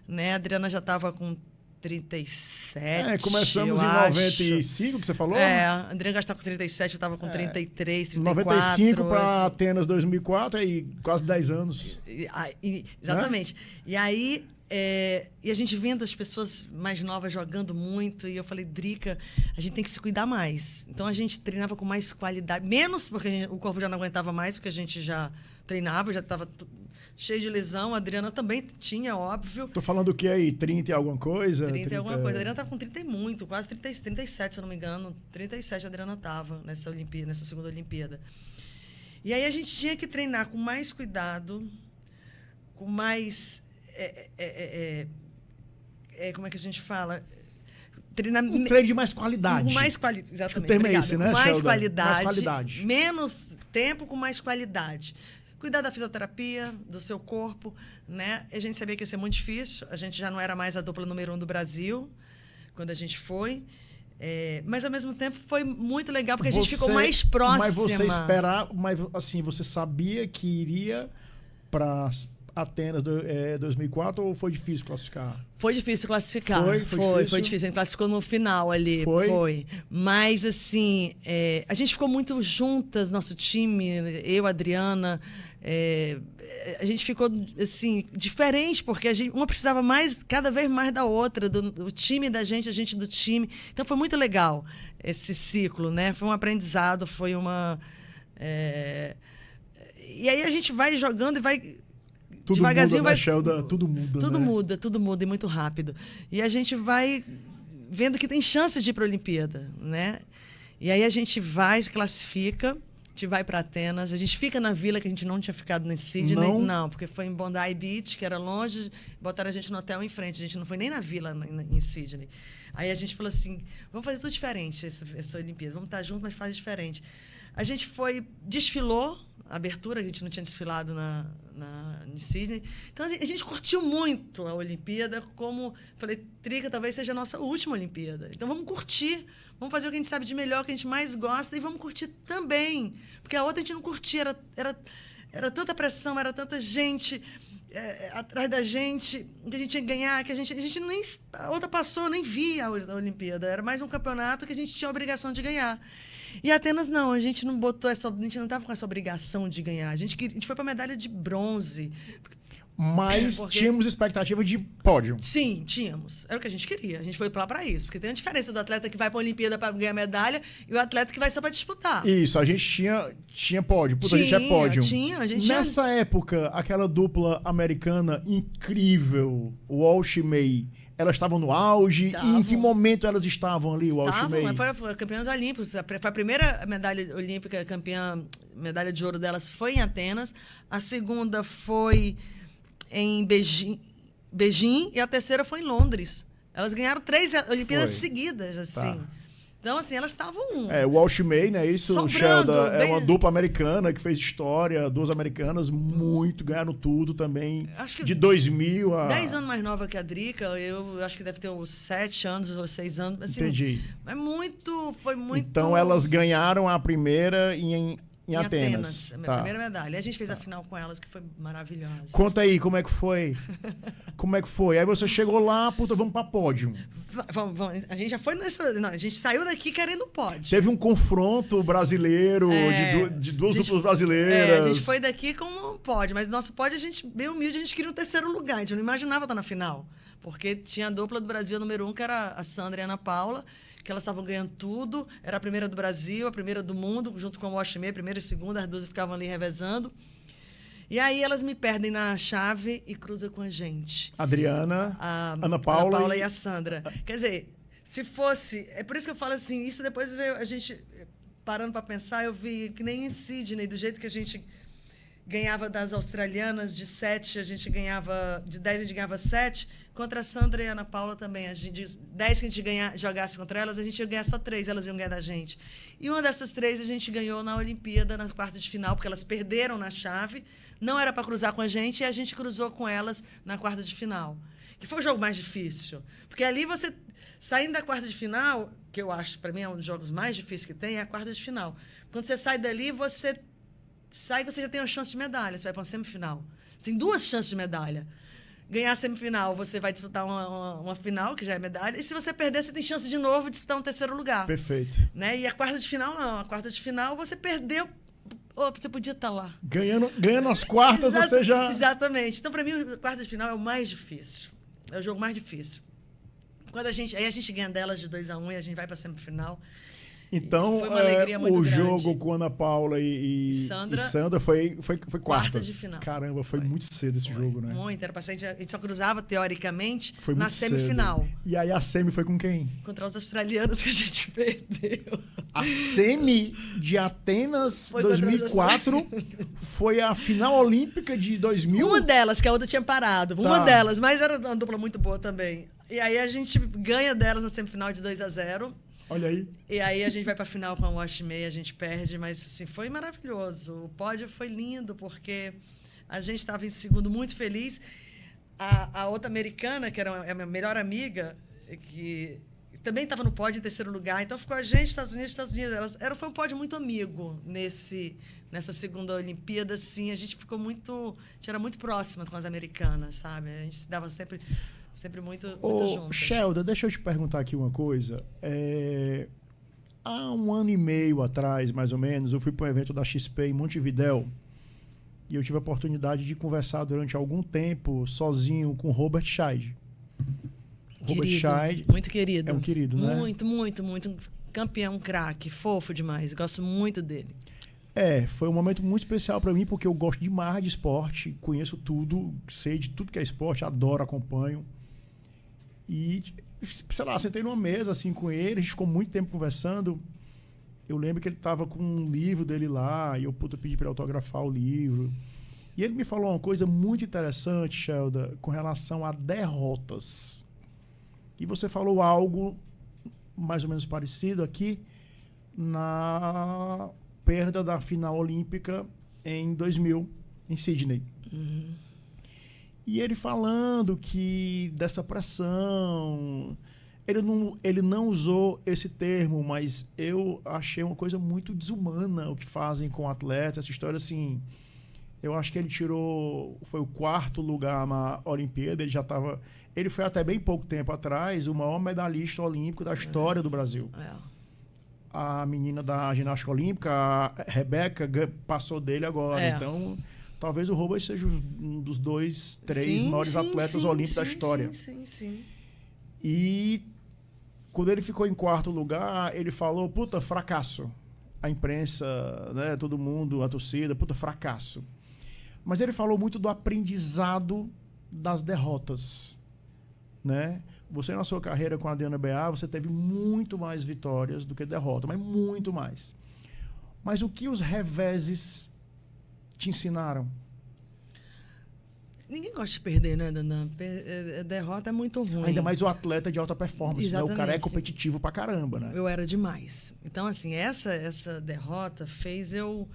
né? A Adriana já estava com 37, começamos em 95, que você falou? A Adriana já estava com 37, eu estava com 33, 34. 95 para Atenas 2004, aí quase 10 anos. Exatamente. Né? E aí, e a gente vendo as pessoas mais novas jogando muito, e eu falei, Drica, a gente tem que se cuidar mais. Então, a gente treinava com mais qualidade, menos porque o corpo já não aguentava mais, porque a gente já treinava, já estava cheio de lesão. A Adriana também tinha, óbvio. Tô falando o que aí? 30 e alguma coisa? 30 e alguma coisa. A Adriana estava com 30 e muito, quase 37, se eu não me engano. 37 a Adriana estava nessa segunda Olimpíada. E aí a gente tinha que treinar com mais cuidado, com mais... como é que a gente fala? Um treino de mais qualidade. Com mais qualidade, exatamente. O termo é esse, né, com mais Shelda? qualidade, mais qualidade. Menos tempo com mais qualidade. Cuidar da fisioterapia, do seu corpo, né? A gente sabia que ia ser muito difícil. A gente já não era mais a dupla número 1 do Brasil, quando a gente foi. Mas, ao mesmo tempo, foi muito legal, porque a gente ficou mais próxima. Mas você esperava... Mas, assim, você sabia que iria para Atenas 2004 ou foi difícil classificar? Foi difícil classificar. Foi difícil. A gente classificou no final ali. Foi. Mas, assim, a gente ficou muito juntas, nosso time, eu, a Adriana... a gente ficou assim diferente, porque uma precisava cada vez mais da outra, do time da gente, a gente do time. Então foi muito legal esse ciclo, né? Foi um aprendizado, foi uma... E aí a gente vai jogando e vai... Tudo devagarzinho muda, vai... Shelda, tudo muda, tudo muda e muito rápido. E a gente vai vendo que tem chance de ir para a Olimpíada, né? E aí a gente vai, se classifica. gente vai para Atenas, a gente fica na vila que a gente não tinha ficado em Sydney. Não, porque foi em Bondi Beach, que era longe, botaram a gente no hotel em frente. A gente não foi nem na vila em Sydney. Aí a gente falou assim, vamos fazer tudo diferente essa Olimpíada. Vamos estar juntos, mas faz diferente. A gente desfilou a abertura, a gente não tinha desfilado em Sydney. Então, a gente curtiu muito a Olimpíada, como falei, Trica, talvez seja a nossa última Olimpíada. Então, vamos curtir, vamos fazer o que a gente sabe de melhor, o que a gente mais gosta, e vamos curtir também. Porque a outra a gente não curtia, era tanta pressão, era tanta gente atrás da gente, que a gente tinha que ganhar, que a gente nem... A outra passou, nem via a Olimpíada. Era mais um campeonato que a gente tinha a obrigação de ganhar. E Atenas, não, a gente não botou a gente não estava com essa obrigação de ganhar. A gente foi para a medalha de bronze. Mas tínhamos expectativa de pódio. Sim, tínhamos. Era o que a gente queria. A gente foi lá para isso. Porque tem a diferença do atleta que vai para a Olimpíada para ganhar medalha e o atleta que vai só para disputar. Isso, a gente tinha pódio. Puta, a gente é pódio. Nessa época, aquela dupla americana incrível, Walsh e May, elas estavam no auge? E em que momento elas estavam ali, o Walsh e May? Foram campeãs olímpicos. Foi a primeira medalha olímpica, medalha de ouro delas foi em Atenas. A segunda foi em Beijing e a terceira foi em Londres. Elas ganharam 3 Olimpíadas seguidas, assim. Tá. Então, assim, elas estavam... o Walsh e May, né? Isso, Shelda, é uma dupla americana que fez história, 2 americanas, ganharam tudo também. Acho que de 2000 a... 10 anos mais nova que a Drica, eu acho que deve ter uns 7 anos ou 6 anos. Assim, entendi. Foi muito... Então, elas ganharam a primeira em Atenas. A minha primeira medalha. A gente fez a final com elas, que foi maravilhosa. Conta aí, como é que foi? Aí você chegou lá, puta, vamos pra pódio. Vamos. A gente já foi nessa... Não, a gente saiu daqui querendo pódio. Teve um confronto brasileiro, de duas duplas brasileiras. A gente foi daqui com um pódio, mas nosso pódio, a gente, bem humilde, a gente queria o 3º lugar. A gente não imaginava estar na final. Porque tinha a dupla do Brasil número 1, que era a Sandra e a Ana Paula, que elas estavam ganhando tudo. Era a primeira do Brasil, a primeira do mundo, junto com a Walsh e May, primeira e segunda, as duas ficavam ali revezando. E aí elas me perdem na chave e cruzam com a gente. Adriana, Ana Paula e a Sandra. Quer dizer, se fosse... É por isso que eu falo assim, isso depois veio a gente... Parando para pensar, eu vi que nem em Sydney, do jeito que a gente ganhava das australianas, de 7, a gente ganhava... De 10, a gente ganhava 7. Contra a Sandra e a Ana Paula também. A gente, 10 que a gente jogasse contra elas, a gente ia ganhar só 3, elas iam ganhar da gente. E uma dessas 3 a gente ganhou na Olimpíada, na quarta de final, porque elas perderam na chave. Não era para cruzar com a gente, e a gente cruzou com elas na quarta de final. Que foi o jogo mais difícil. Porque ali você, saindo da quarta de final, que eu acho, para mim, é um dos jogos mais difíceis que tem, é a quarta de final. Quando você sai dali, você já tem uma chance de medalha, você vai para uma semifinal. Você tem 2 chances de medalha. Ganhar a semifinal, você vai disputar uma final, que já é medalha, e se você perder, você tem chance de novo de disputar um 3º lugar. Perfeito. Né? E a quarta de final, não. A quarta de final, você perdeu... você podia estar lá. Ganhando as quartas, você já... Exatamente. Então, para mim, a quarta de final é o mais difícil. É o jogo mais difícil. Aí a gente ganha delas de 2-1 e a gente vai para a semifinal. Então, foi uma alegria muito grande. Jogo com Ana Paula e Sandra foi quartas. De final. Caramba, foi muito cedo esse jogo, né? Muito, era pra ser, a gente só cruzava, teoricamente, foi na semifinal. Cedo. E aí a semi foi com quem? Contra os australianos, que a gente perdeu. A semi de Atenas 2004 foi a final olímpica de 2000? Uma delas, que a outra tinha parado. Tá. Uma delas, mas era uma dupla muito boa também. E aí a gente ganha delas na semifinal de 2-0. Olha aí. E aí a gente vai para a final com a Walsh e May, a gente perde, mas assim, foi maravilhoso. O pódio foi lindo, porque a gente estava em segundo muito feliz. A outra americana, que era a minha melhor amiga, que também estava no pódio em 3º lugar. Então ficou a gente, Estados Unidos. Foi um pódio muito amigo nessa segunda Olimpíada, assim. A gente era muito próxima com as americanas, sabe? A gente se dava sempre muito juntos. Shelda, deixa eu te perguntar aqui uma coisa. Há 1 ano e meio atrás, mais ou menos, eu fui para um evento da XP em Montevidéu e eu tive a oportunidade de conversar durante algum tempo sozinho com o Robert Scheid. Robert Scheid. Muito querido. É um querido, né? Muito, muito, muito. Campeão, craque, fofo demais. Gosto muito dele. Foi um momento muito especial para mim, porque eu gosto demais de esporte, conheço tudo, sei de tudo que é esporte, adoro, acompanho. E, sei lá, sentei numa mesa assim com ele, a gente ficou muito tempo conversando. eu lembro que ele tava com um livro dele lá, e eu pedi para ele autografar o livro. E ele me falou uma coisa muito interessante, Shelda, com relação a derrotas. E você falou algo mais ou menos parecido aqui na perda da final olímpica em 2000, em Sydney. Uhum. E ele falando que dessa pressão... Ele não usou esse termo, mas eu achei uma coisa muito desumana o que fazem com o atleta. Essa história, assim... Eu acho que ele foi o 4º lugar na Olimpíada. Ele foi até bem pouco tempo atrás o maior medalhista olímpico da história do Brasil. A menina da ginástica olímpica, a Rebeca, passou dele agora. Então, talvez o Rubens seja um dos 2, 3 maiores atletas olímpicos da história. Sim. E quando ele ficou em 4º lugar, ele falou, puta, fracasso. A imprensa, né, todo mundo, a torcida, puta, fracasso. Mas ele falou muito do aprendizado das derrotas, né? Você, na sua carreira com a Adriana BA, você teve muito mais vitórias do que derrota, mas muito mais. Mas o que os reveses te ensinaram? Ninguém gosta de perder, né, Dandan? Derrota é muito ruim. Ainda mais o atleta de alta performance, né? O cara é competitivo pra caramba, né? Eu era demais. Então, assim, essa derrota fez eu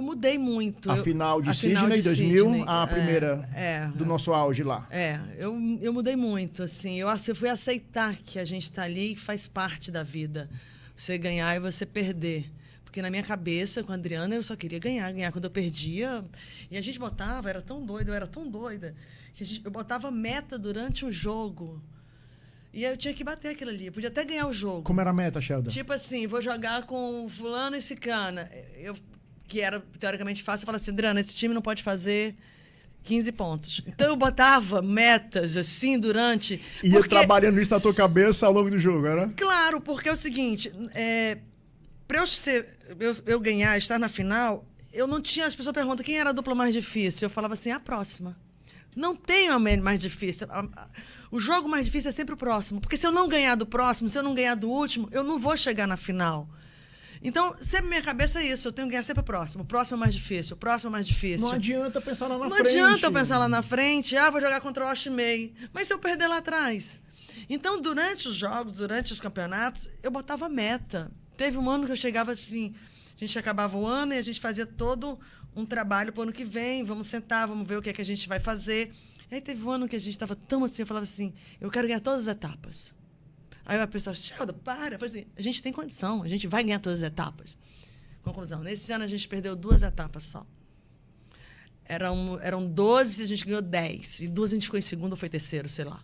mudei muito. A final de Sydney, 2000, a primeira do nosso auge lá. Eu mudei muito, assim. Eu fui aceitar que a gente está ali e faz parte da vida. Você ganhar e você perder. Porque na minha cabeça, com a Adriana, eu só queria ganhar. Quando eu perdia... E a gente botava, eu era tão doida, que eu botava meta durante o jogo. E aí eu tinha que bater aquilo ali. Eu podia até ganhar o jogo. Como era a meta, Shelda? Tipo assim, vou jogar com fulano e cicrana. Que era teoricamente fácil, eu falava assim, Adriana, esse time não pode fazer 15 pontos. Então eu botava metas assim durante... Ia trabalhando isso na tua cabeça ao longo do jogo, era? Claro, porque é o seguinte, para eu ganhar, estar na final, eu não tinha... As pessoas perguntam quem era a dupla mais difícil. Eu falava assim, a próxima. Não tem a mais difícil. O jogo mais difícil é sempre o próximo. Porque se eu não ganhar do próximo, se eu não ganhar do último, eu não vou chegar na final. Então, sempre minha cabeça é isso. Eu tenho que ganhar sempre o próximo. O próximo é mais difícil. O próximo é mais difícil. Não adianta pensar lá na frente. Não adianta eu pensar lá na frente. Vou jogar contra o Oshimei. Mas se eu perder lá atrás? Então, durante os jogos, durante os campeonatos, eu botava meta. Teve um ano que eu chegava assim... A gente acabava o ano e a gente fazia todo um trabalho para o ano que vem. Vamos sentar, vamos ver o que é que a gente vai fazer. E aí teve um ano que a gente estava tão assim... Eu falava assim, eu quero ganhar todas as etapas. Aí a pessoa, Shelda, para. Eu falei assim, a gente tem condição, a gente vai ganhar todas as etapas. Conclusão, nesse ano a gente perdeu 2 etapas só. Eram 12, a gente ganhou 10. E 2 a gente ficou em segundo ou foi terceiro, sei lá.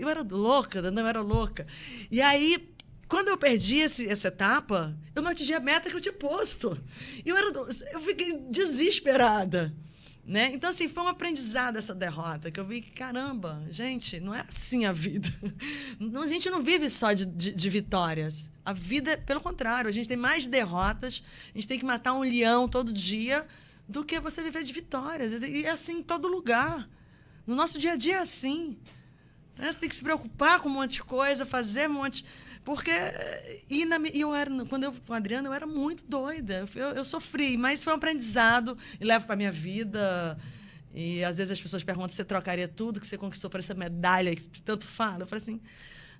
Eu era louca, não era louca. E aí, quando eu perdi essa etapa, eu não atingi a meta que eu tinha posto. Eu fiquei desesperada. Né? Então, assim, foi um aprendizado essa derrota, que eu vi que, caramba, gente, não é assim a vida. A gente não vive só de vitórias. A vida, pelo contrário, a gente tem mais derrotas, a gente tem que matar um leão todo dia do que você viver de vitórias. E é assim em todo lugar. No nosso dia a dia é assim. Né? Você tem que se preocupar com um monte de coisa, fazer um monte... Porque quando eu com a Adriana, eu era muito doida. Eu sofri, mas foi um aprendizado e levo para a minha vida. E às vezes as pessoas perguntam se você trocaria tudo que você conquistou para essa medalha que tanto fala. Eu falei assim,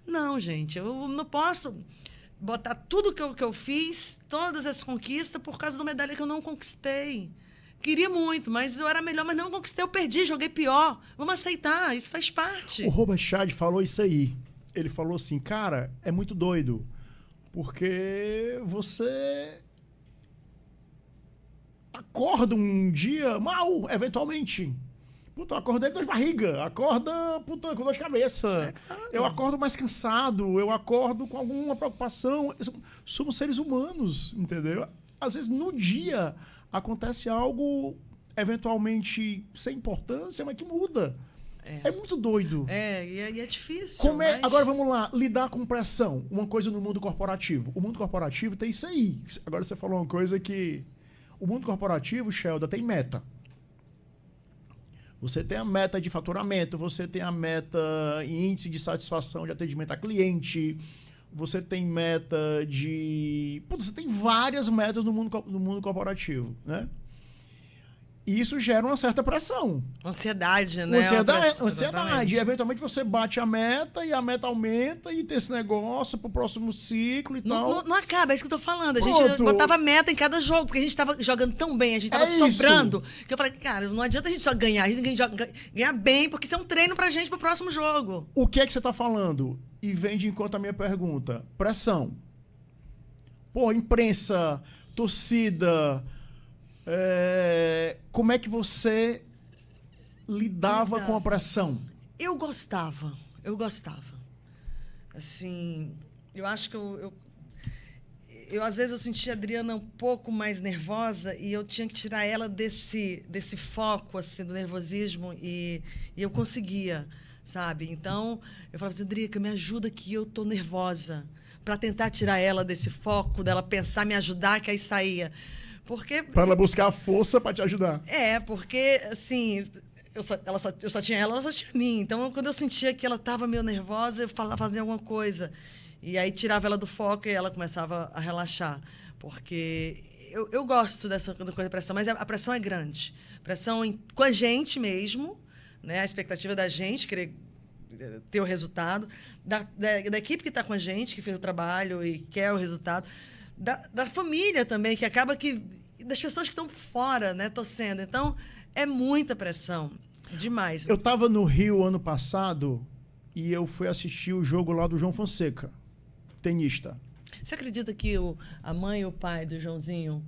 não, gente, eu não posso botar tudo que eu fiz, todas essas conquistas, por causa de uma medalha que eu não conquistei. Queria muito, mas eu era melhor, mas não conquistei, eu perdi, joguei pior. Vamos aceitar, isso faz parte. O Robert Chad falou isso aí. Ele falou assim, cara, é muito doido, porque você acorda um dia mal, eventualmente. Puta, eu acordei com dor de barriga, acorda, puta, com dor de cabeça. Claro. Eu acordo mais cansado, eu acordo com alguma preocupação. Somos seres humanos, entendeu? Às vezes, no dia, acontece algo, eventualmente, sem importância, mas que muda. É muito doido. E é difícil. Agora vamos lá, lidar com pressão. Uma coisa no mundo corporativo. O mundo corporativo tem isso aí. Agora você falou uma coisa que... O mundo corporativo, Shelda, tem meta. Você tem a meta de faturamento, você tem a meta em índice de satisfação de atendimento a cliente, você tem meta de... Putz, você tem várias metas no mundo corporativo, né? E isso gera uma certa pressão. Ansiedade, né? Ansiedade. E, eventualmente, você bate a meta e a meta aumenta e tem esse negócio pro próximo ciclo e tal. Não acaba, é isso que eu tô falando. A gente botava meta em cada jogo, porque a gente tava jogando tão bem, a gente tava sobrando, que eu falei, cara, não adianta a gente só ganhar, a gente tem que ganhar bem, porque isso é um treino pra gente pro próximo jogo. O que é que você tá falando? E vem de encontro a minha pergunta. Pressão. Pô, imprensa, torcida... como é que você lidava com a pressão? Eu gostava. Assim, eu acho que eu às vezes eu sentia a Adriana um pouco mais nervosa e eu tinha que tirar ela desse foco, assim, do nervosismo e eu conseguia, sabe? Então, eu falava assim, Drica, me ajuda que eu tô nervosa, para tentar tirar ela desse foco, dela pensar, me ajudar, que aí saía. Para ela buscar a força para te ajudar. Porque, assim, eu só tinha ela só tinha mim. Então, quando eu sentia que ela estava meio nervosa, eu fazia alguma coisa. E aí tirava ela do foco e ela começava a relaxar. Porque eu gosto dessa coisa de pressão, mas a pressão é grande. Pressão com a gente mesmo, né? A expectativa da gente, querer ter o resultado, da equipe que está com a gente, que fez o trabalho e quer o resultado, da família também, que acaba que... das pessoas que estão fora, né, torcendo. Então, é muita pressão. Demais. Eu estava no Rio ano passado e eu fui assistir o jogo lá do João Fonseca, tenista. Você acredita que a mãe e o pai do Joãozinho...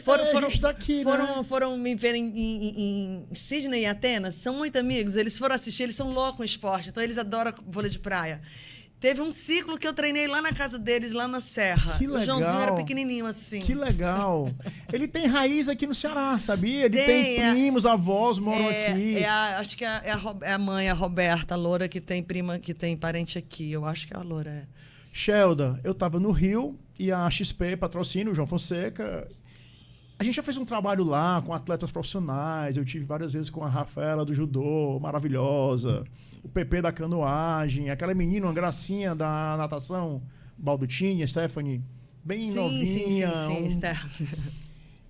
foram gente daqui, né? Foram me ver em Sydney e Atenas. São muito amigos. Eles foram assistir, eles são loucos com esporte. Então, eles adoram vôlei de praia. Teve um ciclo que eu treinei lá na casa deles, lá na Serra. Que legal. O Joãozinho era pequenininho, assim. Que legal. Ele tem raiz aqui no Ceará, sabia? Ele tem primos, avós, moram aqui. Acho que é a mãe, a Roberta, a loura, que tem prima, que tem parente aqui. Eu acho que é a loura, Shelda, eu estava no Rio e a XP patrocina o João Fonseca. A gente já fez um trabalho lá com atletas profissionais. Eu tive várias vezes com a Rafaela do judô, maravilhosa. O PP da canoagem, aquela menina, uma gracinha da natação, Baldutinha, Stephanie, bem novinha. Sim, Stephanie.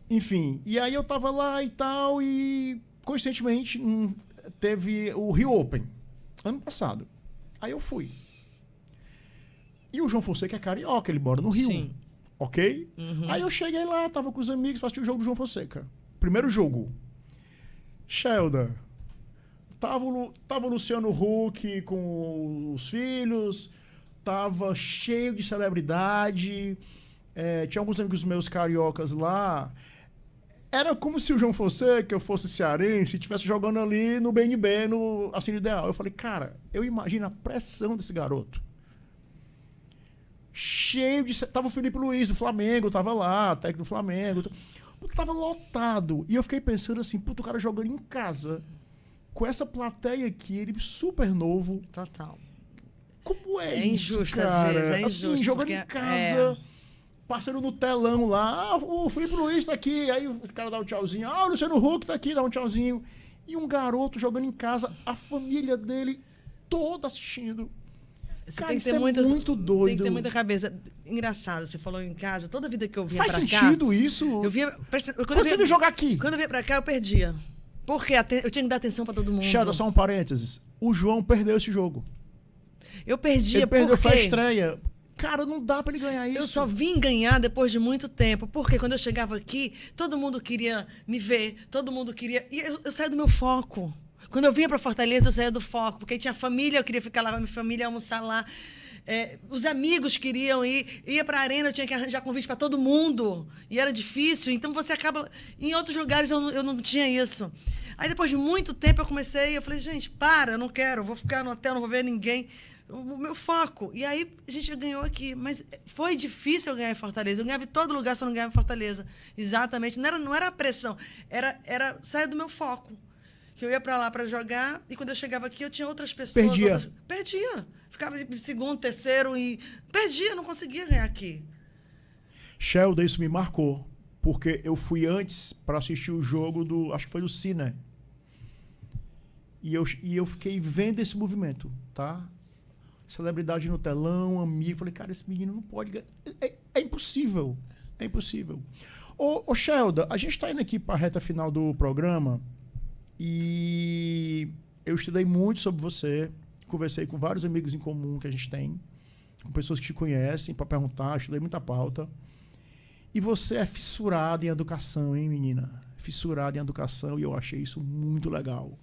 Enfim, e aí eu tava lá e tal, e coincidentemente teve o Rio Open, ano passado. Aí eu fui. E o João Fonseca é carioca, ele mora no Rio. Sim. Ok? Uhum. Aí eu cheguei lá, tava com os amigos pra assistir o jogo do João Fonseca. Primeiro jogo. Shelda. Tava o Luciano Huck com os filhos, tava cheio de celebridade, tinha alguns amigos meus cariocas lá. Era como se o João Fonseca, eu fosse cearense, estivesse jogando ali no BNB, no Assino Ideal. Eu falei, cara, eu imagino a pressão desse garoto. Cheio de... Tava o Felipe Luiz do Flamengo, tava lá, técnico do Flamengo. Tava lotado. E eu fiquei pensando assim, puto, o cara jogando em casa... Com essa plateia aqui, ele super novo. Total. Como é injusto, isso, cara? às vezes, é injusto. Assim, jogando em casa, parceiro no telão lá. O Felipe Luiz tá aqui. Aí o cara dá um tchauzinho. O Luciano Huck tá aqui, dá um tchauzinho. E um garoto jogando em casa, a família dele toda assistindo. Você cara, tem que isso ter muito doido. Tem que ter muita cabeça. Engraçado, você falou em casa. Toda vida que eu vinha pra cá... Faz sentido isso? Eu vinha... Quando você veio jogar aqui? Quando eu vinha pra cá, eu perdia. Porque eu tinha que dar atenção pra todo mundo. Shelda, só um parênteses. O João perdeu esse jogo. Eu perdia, ele perdeu, foi a estreia. Cara, não dá pra ele ganhar isso. Eu só vim ganhar depois de muito tempo. Porque quando eu chegava aqui, todo mundo queria me ver, todo mundo queria... E eu saía do meu foco. Quando eu vinha pra Fortaleza, eu saía do foco. Porque aí tinha família, eu queria ficar lá com a minha família, almoçar lá. Os amigos queriam ir, ia para a arena, eu tinha que arranjar convite para todo mundo, e era difícil, então você acaba... Em outros lugares eu não tinha isso. Aí depois de muito tempo eu falei, gente, eu não quero, vou ficar no hotel, não vou ver ninguém, o meu foco. E aí a gente ganhou aqui, mas foi difícil eu ganhar em Fortaleza, eu ganhava em todo lugar, só não ganhava em Fortaleza. Exatamente, não era a pressão, era sair do meu foco. Que eu ia para lá para jogar, e quando eu chegava aqui eu tinha outras pessoas... Perdia. Ficava em segundo, terceiro e perdia, não conseguia ganhar aqui. Shelda, isso me marcou, porque eu fui antes para assistir o jogo acho que foi do Cine. E eu fiquei vendo esse movimento, tá? celebridade no telão, amigo. Falei, cara, esse menino não pode ganhar. É impossível. É impossível. Ô, Shelda, a gente está indo aqui para a reta final do programa e eu estudei muito sobre você, conversei com vários amigos em comum que a gente tem, com pessoas que te conhecem, para perguntar, estudei muita pauta. E você é fissurada em educação, hein, menina? Fissurada em educação, e eu achei isso muito legal.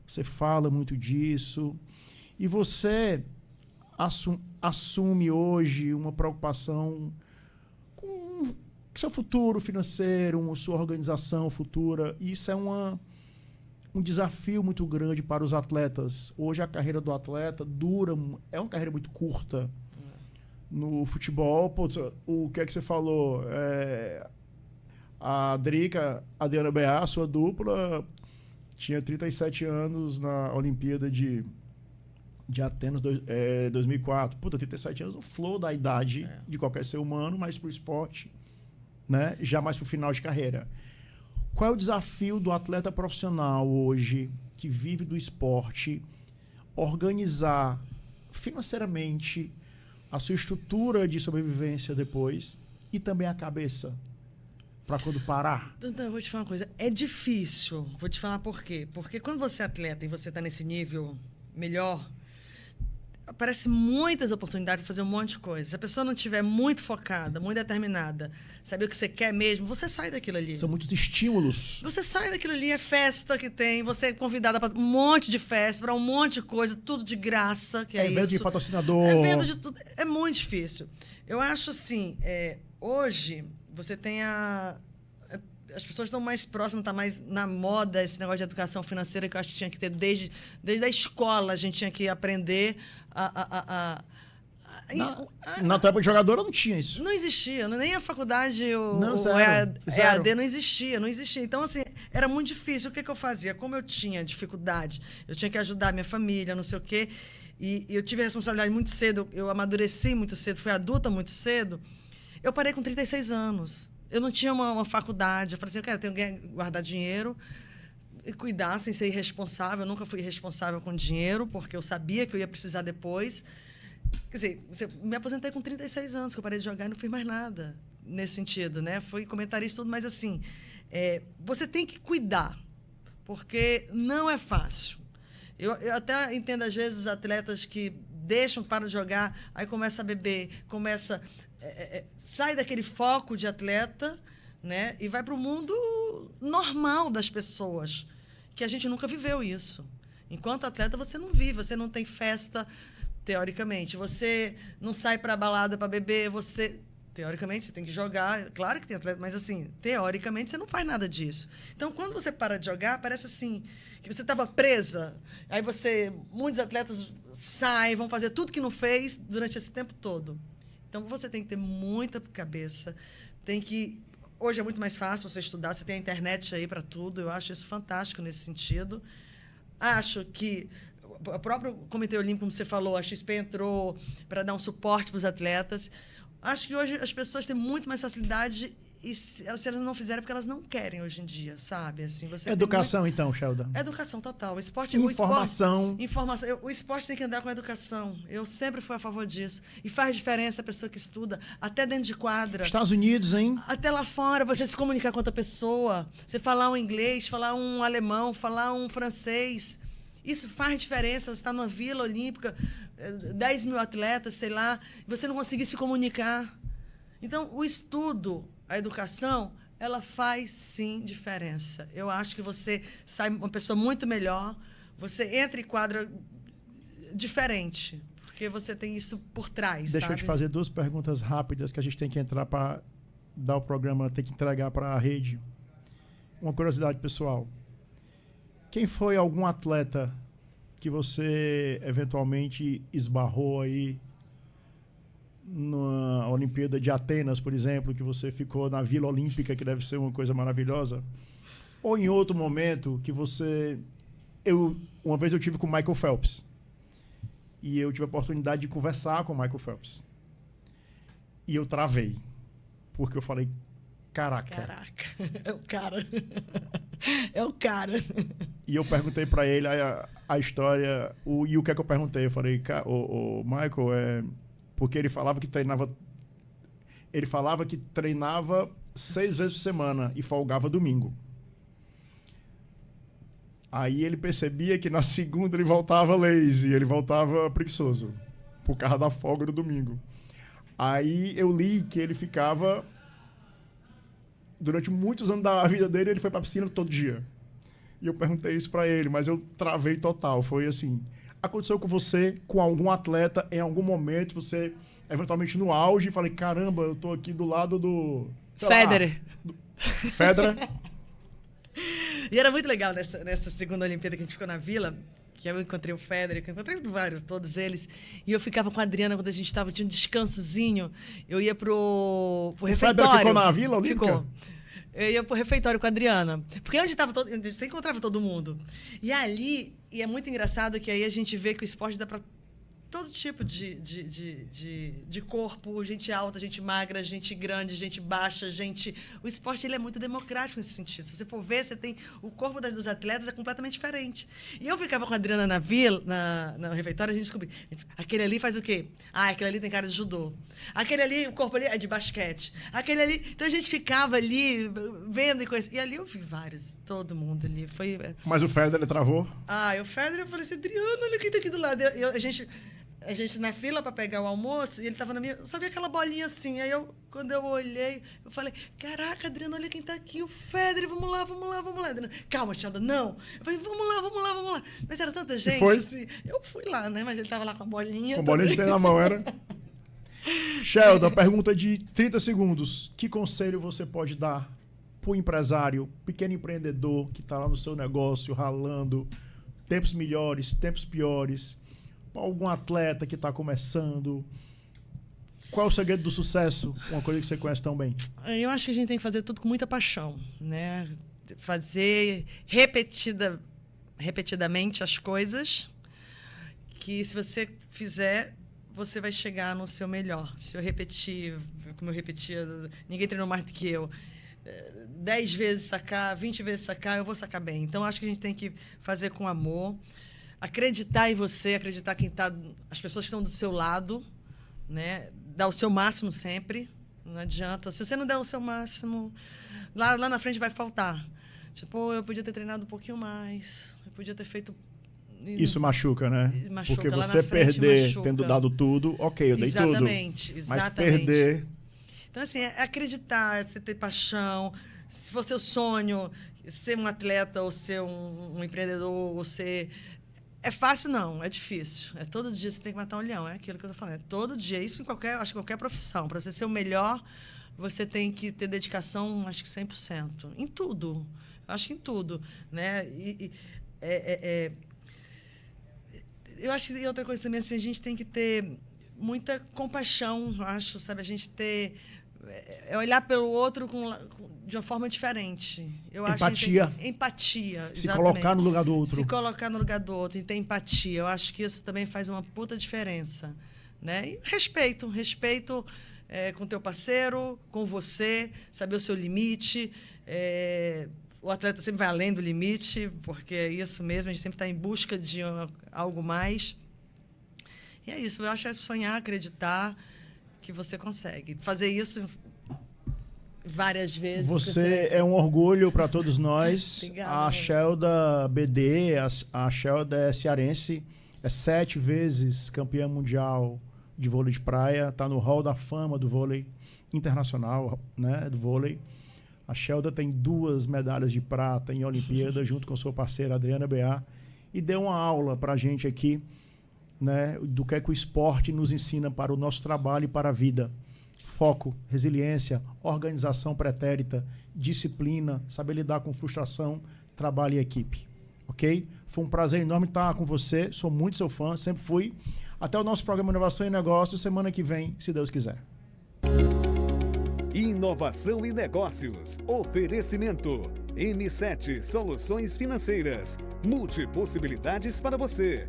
Você fala muito disso. E você assume hoje uma preocupação com seu futuro financeiro, sua organização futura. E isso é um desafio muito grande para os atletas. Hoje a carreira do atleta é uma carreira muito curta. No futebol, putz, o que é que você falou? A Drica, a Adriana Bea, sua dupla, tinha 37 anos na Olimpíada de Atenas 2004. Puta, 37 anos, o flow da idade de qualquer ser humano, mas pro esporte, né? Já mais pro final de carreira. Qual é o desafio do atleta profissional hoje, que vive do esporte, organizar financeiramente a sua estrutura de sobrevivência depois e também a cabeça para quando parar? Então, eu vou te falar uma coisa. É difícil. Vou te falar por quê. Porque quando você é atleta e você está nesse nível melhor, aparecem muitas oportunidades para fazer um monte de coisa. Se a pessoa não estiver muito focada, muito determinada, saber o que você quer mesmo, você sai daquilo ali. São muitos estímulos. Você sai daquilo ali, é festa que tem, você é convidada para um monte de festa, para um monte de coisa, tudo de graça, que é evento isso. de patrocinador. É evento de tudo. É muito difícil. Eu acho assim, hoje você tem as pessoas estão mais próximas, está mais na moda esse negócio de educação financeira, que eu acho que tinha que ter desde a escola, a gente tinha que aprender na tua época de jogadora não tinha isso. Não existia, nem a faculdade, zero. EAD não existia. Então, assim, era muito difícil. O que eu fazia? Como eu tinha dificuldade, eu tinha que ajudar minha família, não sei o quê, e eu tive a responsabilidade muito cedo, eu amadureci muito cedo, fui adulta muito cedo, eu parei com 36 anos. Eu não tinha uma faculdade. Eu falei assim, eu tenho que guardar dinheiro e cuidar sem ser irresponsável. Eu nunca fui irresponsável com dinheiro, porque eu sabia que eu ia precisar depois. Quer dizer, me aposentei com 36 anos, que eu parei de jogar e não fiz mais nada nesse sentido, né? Fui comentarista e tudo, mas assim, você tem que cuidar, porque não é fácil. Eu até entendo, às vezes, os atletas que param de jogar, aí começa a beber, sai daquele foco de atleta, né, e vai para o mundo normal das pessoas, que a gente nunca viveu isso. Enquanto atleta, você não vive, você não tem festa, teoricamente. Você não sai para a balada para beber, teoricamente, você tem que jogar. Claro que tem atleta, mas, assim, teoricamente, você não faz nada disso. Então, quando você para de jogar, parece assim, que você estava presa. Aí muitos atletas saem, vão fazer tudo que não fez durante esse tempo todo. Então, você tem que ter muita cabeça, hoje é muito mais fácil você estudar, você tem a internet aí para tudo, eu acho isso fantástico nesse sentido. Acho que o próprio Comitê Olímpico, como você falou, a XP entrou para dar um suporte para os atletas. Acho que hoje as pessoas têm muito mais facilidade, e se elas não fizerem, porque elas não querem hoje em dia, sabe? Assim, educação, então, Shelda? Educação total. Informação. O esporte tem que andar com a educação. Eu sempre fui a favor disso. E faz diferença a pessoa que estuda, até dentro de quadra. Estados Unidos, hein? Até lá fora, você se comunicar com outra pessoa. Você falar um inglês, falar um alemão, falar um francês. Isso faz diferença. Você está numa vila olímpica, 10 mil atletas, sei lá, você não conseguir se comunicar. Então, o estudo, a educação, ela faz, sim, diferença. Eu acho que você sai uma pessoa muito melhor, você entra em quadra diferente, porque você tem isso por trás, Deixa eu te fazer 2 perguntas rápidas que a gente tem que entrar para dar o programa, tem que entregar para a rede. Uma curiosidade pessoal. Quem foi algum atleta que você eventualmente esbarrou aí na Olimpíada de Atenas, por exemplo, que você ficou na Vila Olímpica, que deve ser uma coisa maravilhosa? Ou em outro momento que uma vez eu tive com o Michael Phelps e eu tive a oportunidade de conversar com o Michael Phelps e eu travei, porque eu falei, caraca, é o cara. E eu perguntei para ele a história, e o que é que eu perguntei? Eu falei, o Michael, porque ele falava que treinava 6 vezes por semana e folgava domingo. Aí ele percebia que na segunda ele voltava lazy, ele voltava preguiçoso, por causa da folga do domingo. Aí eu li que ele ficava, durante muitos anos da vida dele, ele foi pra piscina todo dia. E eu perguntei isso pra ele, mas eu travei total. Foi assim, aconteceu com você, com algum atleta, em algum momento, você, eventualmente no auge, falei, caramba, eu tô aqui do lado do... Federer. Federer. E era muito legal nessa segunda Olimpíada que a gente ficou na Vila, que eu encontrei o Federer, que eu encontrei vários, todos eles, e eu ficava com a Adriana quando a gente tinha um descansozinho, eu ia pro refeitório. O Federer ficou na Vila Olímpica? Ficou. Eu ia pro refeitório com a Adriana. Porque onde você encontrava todo mundo. E ali, e é muito engraçado que aí a gente vê que o esporte dá para todo tipo de corpo, gente alta, gente magra, gente grande, gente baixa, gente... O esporte ele é muito democrático nesse sentido. Se você for ver, você tem... O corpo dos atletas é completamente diferente. E eu ficava com a Adriana na Vila, no refeitório, a gente descobriu. Aquele ali faz o quê? Ah, aquele ali tem cara de judô. Aquele ali, o corpo ali é de basquete. Aquele ali... Então a gente ficava ali vendo e conhecendo. E ali eu vi vários, todo mundo ali. Foi... Mas o Federer travou? Ah, o Federer, eu falei assim, Adriana, olha quem tá aqui do lado. A gente na fila para pegar o almoço, e ele tava na minha... Eu só vi aquela bolinha assim. Aí quando eu olhei, eu falei, caraca, Adriana, olha quem tá aqui, o Federer, vamos lá. Adriana, calma, Xanda, não. Eu falei, vamos lá. Mas era tanta gente, assim. Eu fui lá, né? Mas ele tava lá com a bolinha. Com a bolinha de ter na mão, era? Sheldon, pergunta de 30 segundos. Que conselho você pode dar pro empresário, pequeno empreendedor que tá lá no seu negócio, ralando, tempos melhores, tempos piores, algum atleta que está começando? Qual é o segredo do sucesso? Uma coisa que você conhece tão bem. Eu acho que a gente tem que fazer tudo com muita paixão, né? Fazer repetidamente as coisas, que se você fizer, você vai chegar no seu melhor. Se eu repetir, como eu repetia, ninguém treinou mais do que eu, 10 vezes sacar, 20 vezes sacar, eu vou sacar bem. Então, acho que a gente tem que fazer com amor, acreditar em você, acreditar as pessoas que estão do seu lado, né? Dar o seu máximo sempre, não adianta. Se você não der o seu máximo, lá na frente vai faltar. Tipo, eu podia ter treinado um pouquinho mais, eu podia ter feito... Isso machuca, né? Machuca, porque você perder machuca. Tendo dado tudo, ok, eu dei exatamente, tudo. Exatamente. Mas perder... Então, assim, é acreditar, você ter paixão. Se for seu sonho, ser um atleta ou ser um empreendedor, ou ser... É fácil, não. É difícil. É todo dia você tem que matar um leão. É aquilo que eu estou falando. É todo dia. Isso em qualquer profissão. Para você ser o melhor, você tem que ter dedicação, acho que 100%. Em tudo. Acho que em tudo. Né? Eu acho que outra coisa também, assim, a gente tem que ter muita compaixão, acho, sabe? A gente ter... olhar pelo outro de uma forma diferente. Empatia. Empatia, exatamente. Se colocar no lugar do outro. Se colocar no lugar do outro e ter empatia. Eu acho que isso também faz uma puta diferença. Né? E respeito com o teu parceiro, com você, saber o seu limite. O atleta sempre vai além do limite, porque é isso mesmo, a gente sempre está em busca de algo mais. E é isso, eu acho que é sonhar, acreditar que você consegue. Fazer isso várias vezes. Você é um orgulho para todos nós. Obrigada, a Shelda BD, a Shelda é cearense, é 7 vezes campeã mundial de vôlei de praia, está no hall da fama do vôlei internacional, né, do vôlei. A Shelda tem 2 medalhas de prata em Olimpíada, junto com sua parceira Adriana Beá, e deu uma aula para a gente aqui, né, do que é que o esporte nos ensina para o nosso trabalho e para a vida. Foco, resiliência, organização pretérita, disciplina, saber lidar com frustração, trabalho e equipe. Ok? Foi um prazer enorme estar com você, sou muito seu fã, sempre fui. Até o nosso programa Inovação e Negócios, semana que vem, se Deus quiser. Inovação e Negócios. Oferecimento. M7 Soluções Financeiras. Multipossibilidades para você.